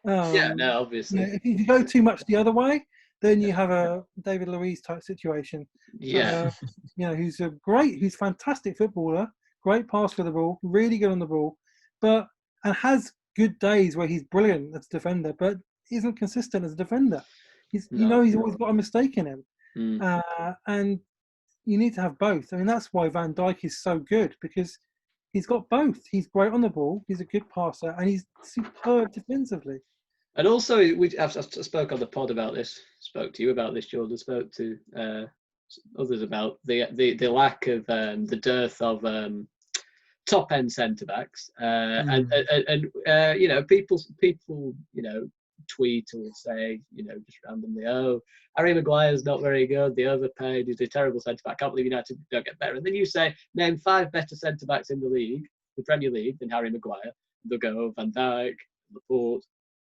Obviously. If you go too much the other way, then you have a David Luiz type situation. Who's who's a fantastic footballer, great pass for the ball, really good on the ball, and has good days where he's brilliant as a defender, but isn't consistent as a defender. He's always got a mistake in him. And you need to have both. I mean, that's why Van Dijk is so good, because he's got both. He's great on the ball, he's a good passer, and he's superb defensively. And also, I spoke on the pod about this, spoke to you about this, Jordan, spoke to others about the lack of the dearth of top end centre backs, and you know, people you know, tweet or say, you know, just randomly, oh, Harry Maguire's not very good, they overpaid, he's a terrible centre back, can't believe United don't get better. And then you say, name 5 better centre backs in the league, the Premier League, than Harry Maguire. They'll go Van Dijk, Laporte,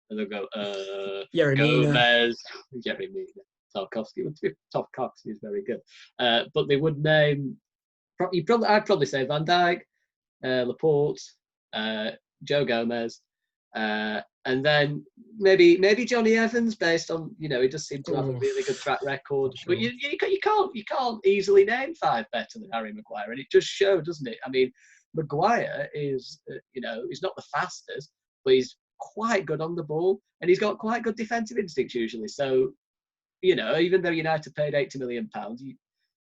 and they'll go Gomez, Jerry Mina, Tarkowski. Tarkowski is very good, but they would name. I'd probably say Van Dijk, Laporte, Joe Gomez, and then maybe Johnny Evans, based on, you know, he does seem to have a really good track record. Sure. But you can't easily name 5 better than Harry Maguire, and it just shows, doesn't it? I mean, Maguire is, you know, he's not the fastest, but he's quite good on the ball, and he's got quite good defensive instincts usually. So, you know, even though United paid £80 million,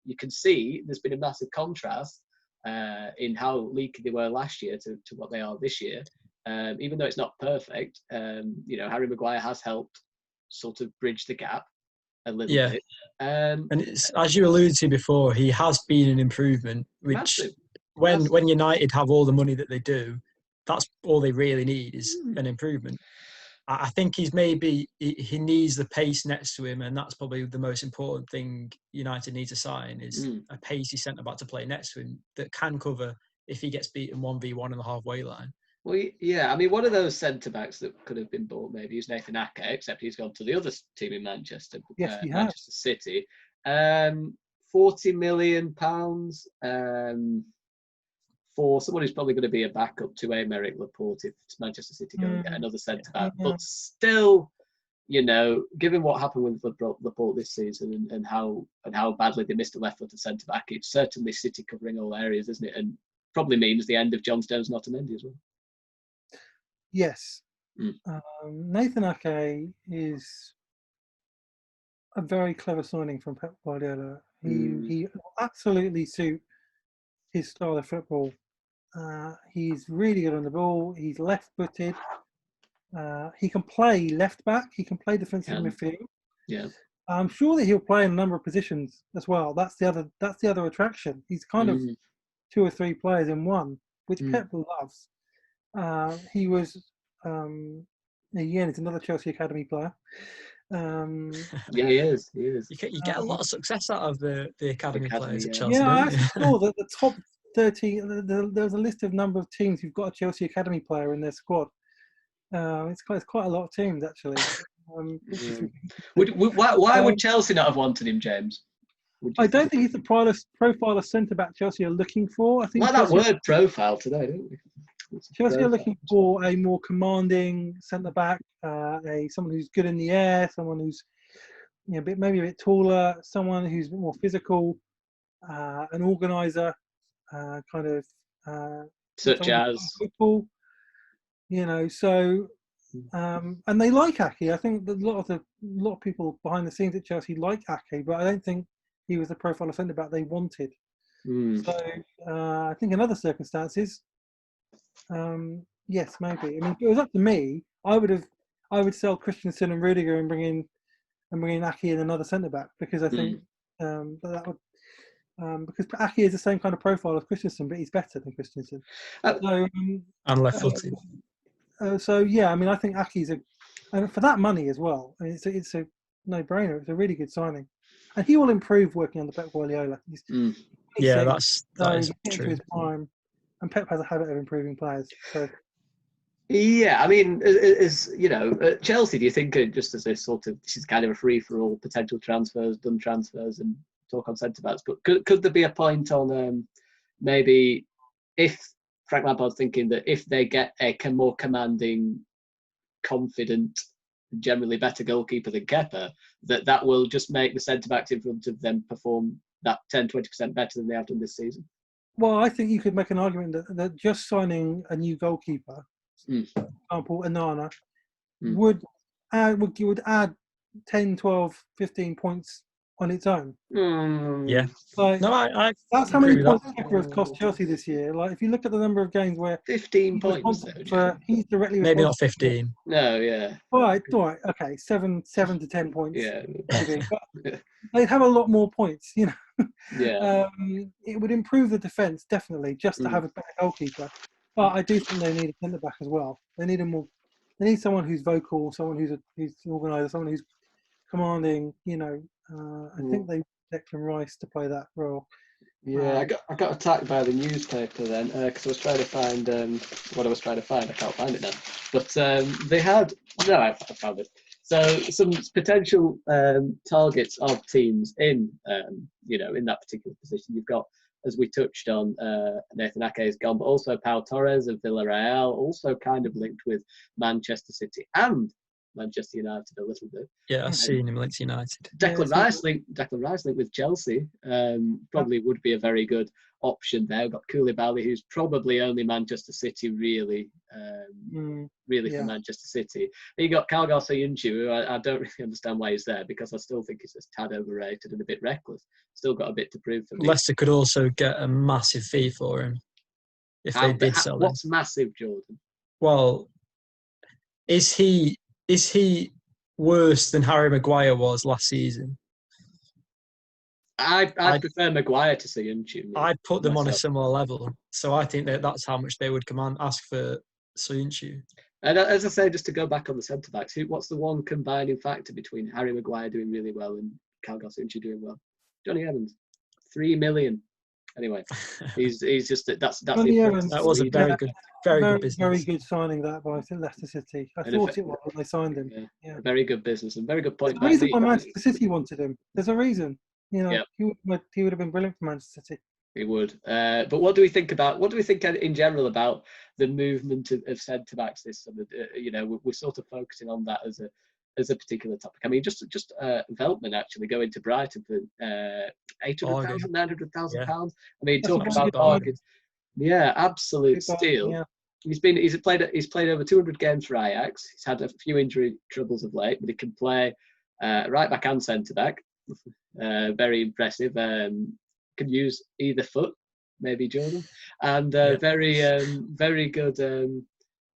you can see there's been a massive contrast in how leaky they were last year to what they are this year. Even though it's not perfect, you know, Harry Maguire has helped sort of bridge the gap a little bit. And it's, as you alluded to before, he has been an improvement, which when United have all the money that they do, that's all they really need is an improvement. I think he needs the pace next to him, and that's probably the most important thing United need to sign is a pacey centre-back to play next to him that can cover if he gets beaten 1v1 in the halfway line. Well, yeah, I mean, one of those centre-backs that could have been bought maybe is Nathan Ake, except he's gone to the other team in Manchester, Manchester City. £40 million for someone who's probably going to be a backup to Aymeric Laporte if Manchester City go and get another centre-back. But still, you know, given what happened with Laporte this season and how badly they missed a left-footed centre-back, it's certainly City covering all areas, isn't it? And probably means the end of John Stones not Otamendi as well. Yes. Nathan Ake is a very clever signing from Pep Guardiola. He absolutely suit his style of football. He's really good on the ball. He's left-footed. He can play left back. He can play defensive midfield. Yeah. I'm sure that he'll play in a number of positions as well. That's the other attraction. He's kind of 2 or 3 players in one, which Pep loves. He was again, it's another Chelsea Academy player. Yeah, he is. You get a lot of success out of the academy players at Chelsea. Yeah, I actually saw that the top 13. There's a list of number of teams who've got a Chelsea Academy player in their squad. It's quite a lot of teams actually. Why would Chelsea not have wanted him, James? I don't think he's the profile of centre-back Chelsea are looking for. I think that word profile today, don't we? Chelsea are looking for a more commanding centre-back, someone who's good in the air, someone who's, you know, maybe a bit taller, someone who's a bit more physical, an organiser, kind of such as football, you know. So, and they like Ake. I think that a lot of people behind the scenes at Chelsea like Ake, but I don't think he was the profile of centre-back they wanted. So, I think in other circumstances, yes, maybe. I mean, if it was up to me, I would sell Christensen and Rudiger and bring in Ake and another centre back, because I think that would because Ake is the same kind of profile as Christensen, but he's better than Christensen. And left-footed. So yeah, I mean, I think Ake's and for that money as well, I mean, it's a no-brainer. It's a really good signing, and he will improve working under Pep Guardiola. Yeah, that is true. His prime. And Pep has a habit of improving players. So. Yeah, I mean, is you know, Chelsea, do you think just as this is kind of a free-for-all, potential transfers, done transfers, and talk on centre-backs, but could there be a point on maybe if Frank Lampard's thinking that if they get a more commanding, confident, generally better goalkeeper than Kepa, that will just make the centre-backs in front of them perform that 10-20% better than they have done this season? Well, I think you could make an argument that just signing a new goalkeeper, for example, Onana, would add 10, 12, 15 points on its own. Yeah. Like, no, that's how many points Kepa has cost Chelsea this year. Like, if you look at the number of games where 15 points, he's directly maybe not 15. No, yeah. All right, okay, 7 to 10 points. Yeah. Maybe. But they'd have a lot more points, you know. Yeah. It would improve the defence definitely, just to have a better goalkeeper. But I do think they need a centre back as well. They need a more. They need someone who's vocal, someone who's organised, someone who's commanding. I think they want Declan Rice to play that role. Yeah, I got attacked by the newspaper then because I was trying to find what I was trying to find. I can't find it now. But they had I found it. So some potential targets of teams in in that particular position. You've got, as we touched on, Nathan Ake is gone, but also Pau Torres of Villarreal, also kind of linked with Manchester City and Manchester United a little bit. Yeah, I've seen him linked to United. Declan Rice linked with Chelsea probably would be a very good option there. We've got Koulibaly, who's probably only Manchester City really for Manchester City. And you got Carlo Ancelotti, who I don't really understand why he's there, because I still think he's a tad overrated and a bit reckless. Still got a bit to prove for me. Leicester could also get a massive fee for him if they did sell him. What's massive, Jordan? Well, is he worse than Harry Maguire was last season? I'd prefer Maguire to Soyuncu. I'd put them on a similar level. So I think that's how much they would ask for Soyuncu. And as I say, just to go back on the centre-backs, what's the one combining factor between Harry Maguire doing really well and Carlo Ancelotti doing well? Johnny Evans, 3 million. Anyway, he's just that's the Evans, that was a very good business. Very good signing that by Leicester City. I thought it was when they signed him. Yeah. Very good business and very good point. There's a reason why Manchester City wanted him. There's a reason. He would have been brilliant for Manchester City. He would. But what do we think in general about the movement of centre backs this summer? We're sort of focusing on that as a particular topic. I mean, just Veltman actually going to Brighton for £800,000, £900,000. I mean, talk about bargains. Yeah, absolute steal. Yeah. He's played over 200 games for Ajax. He's had a few injury troubles of late, but he can play right back and centre back. Very impressive. Can use either foot, maybe Jordan, and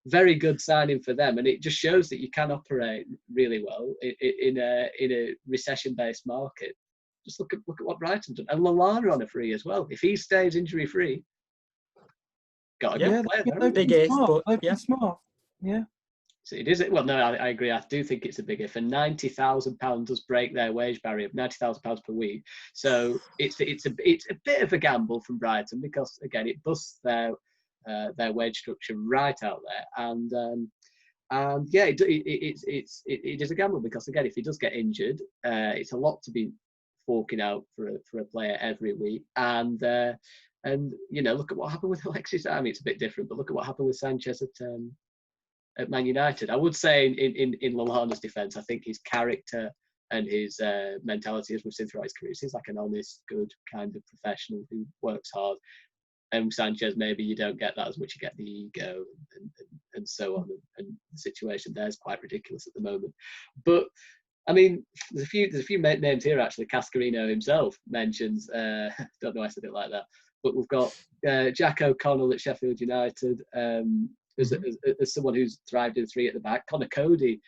very good signing for them. And it just shows that you can operate really well in a recession-based market. Just look at what Brighton done, and Lallana on a free as well. If he stays injury-free, got a good player. They've been smart. Yeah. So it is. Well, no, I agree. I do think it's a big if. And £90,000 does break their wage barrier of £90,000 per week. So it's a bit of a gamble from Brighton, because again it busts their wage structure right out there. And it is a gamble, because again, if he does get injured, it's a lot to be forking out for a player every week. And look at what happened with Alexis. I mean, it's a bit different, but look at what happened with Sanchez at Man United. I would say in Lallana's defence, I think his character and his mentality, as we've seen throughout his career, he's like an honest, good kind of professional who works hard. And Sanchez, maybe you don't get that as much. You get the ego and so on. And the situation there is quite ridiculous at the moment. But I mean, there's a few names here actually. Cascarino himself mentions. Don't know why I said it like that. But we've got Jack O'Connell at Sheffield United. As someone who's thrived in a 3 at the back. Connor Cody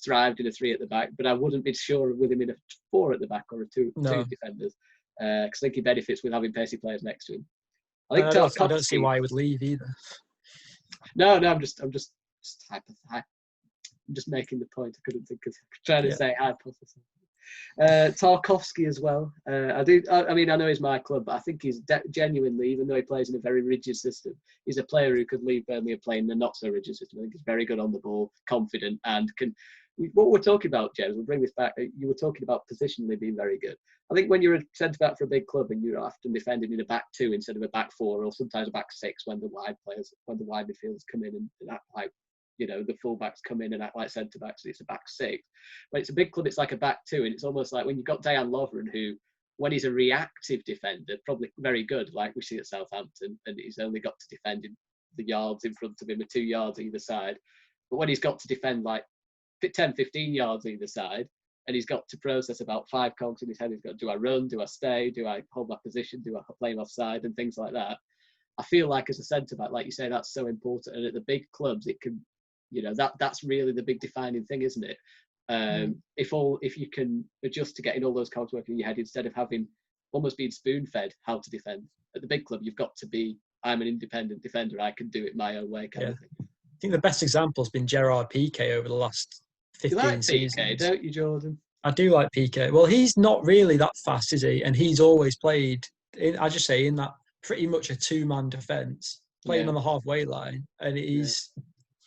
thrived in a 3 at the back, but I wouldn't be sure with him in a 4 at the back or two defenders, because I think he benefits with having pacey players next to him. I don't see why he would leave either. No, I'm just making the point. I couldn't think of trying to say hypothesis. Tarkowski as well. I know he's my club, but I think he's genuinely, even though he plays in a very rigid system, he's a player who could leave Burnley and play in a not so rigid system. I think he's very good on the ball, confident, and can. What we're talking about, James, we'll bring this back. You were talking about positionally being very good. I think when you're a centre back for a big club and you're often defending in a back 2 instead of a back 4, or sometimes a back 6 when the wide midfielders come in and act like, the full-backs come in and act like centre-backs, it's a back 6. When it's a big club, it's like a back 2, and it's almost like when you've got Dejan Lovren, who, when he's a reactive defender, probably very good, like we see at Southampton, and he's only got to defend in the yards in front of him, or 2 yards either side. But when he's got to defend like 10, 15 yards either side, and he's got to process about 5 cogs in his head, he's got, do I run, do I stay, do I hold my position, do I play him offside, and things like that. I feel like as a centre-back, like you say, that's so important, and at the big clubs, it can, that's really the big defining thing, isn't it? If you can adjust to getting all those cogs working in your head, instead of having almost being spoon-fed how to defend. At the big club, you've got to be, I'm an independent defender, I can do it my own way kind of thing. I think the best example has been Gerard Piqué over the last 15 you like seasons. Piqué, don't you, Jordan? I do like Piqué. Well, he's not really that fast, is he? And he's always played, in that pretty much a two-man defence, playing on the halfway line, and he's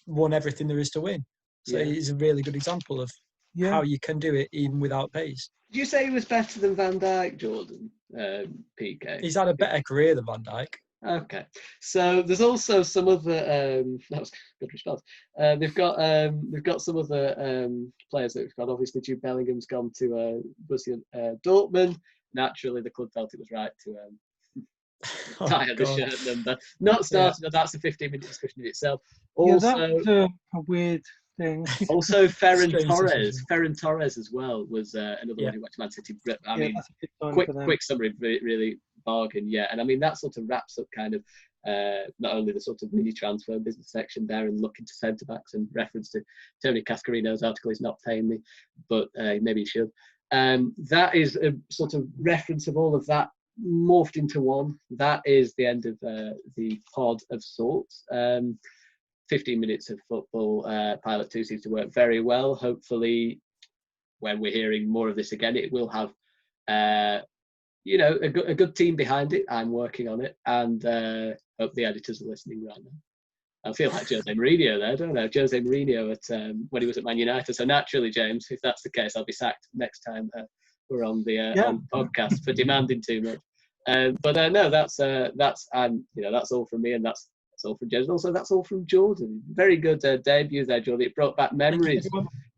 won everything there is to win. So he's a really good example of how you can do it even without pace. Did you say he was better than Van Dijk, Jordan? Piqué? He's had a better career than Van Dijk. Okay, so there's also some other. That was a good response. They've got some other players that we've got. Obviously, Jude Bellingham's gone to Borussia Dortmund. Naturally, the club felt it was right to tie up the shirt number. Not started, but that's a 15-minute discussion in itself. Also, that was a weird thing. Also, Ferran Torres as well was another one who went to Man City. I mean, quick summary, really bargain, and I mean that sort of wraps up kind of not only the sort of mini transfer business section there and looking to centre backs and reference to Tony Cascarino's article. He's not paying me, but maybe he should. That is a sort of reference of all of that morphed into one. That is the end of the pod of sorts. 15 minutes of football, Pilot 2 seems to work very well. Hopefully, when we're hearing more of this again, it will have, a good team behind it. I'm working on it, and hope the editors are listening right now. I feel like Jose Mourinho there, don't I? Jose Mourinho at when he was at Man United. So naturally, James, if that's the case, I'll be sacked next time we're on the on podcast for demanding too much. But no, that's all from me, and that's all from James. Also, that's all from Jordan. Very good debut there, Jordan. It brought back memories.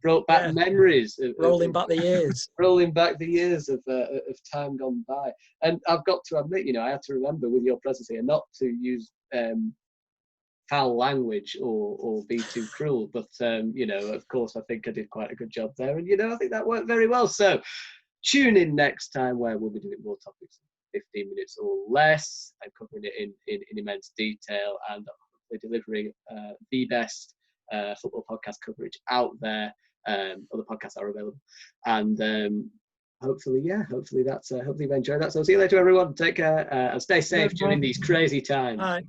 Memories. Rolling back the years. Rolling back the years of time gone by. And I've got to admit, I had to remember with your presence here not to use foul language or be too cruel. But, of course, I think I did quite a good job there. And, I think that worked very well. So tune in next time where we'll be doing more topics. 15 minutes or less, and covering it in immense detail, and hopefully delivering the best football podcast coverage out there. Other podcasts are available, and hopefully you enjoy that. So see you later, everyone. Take care and stay safe during these crazy times. Bye.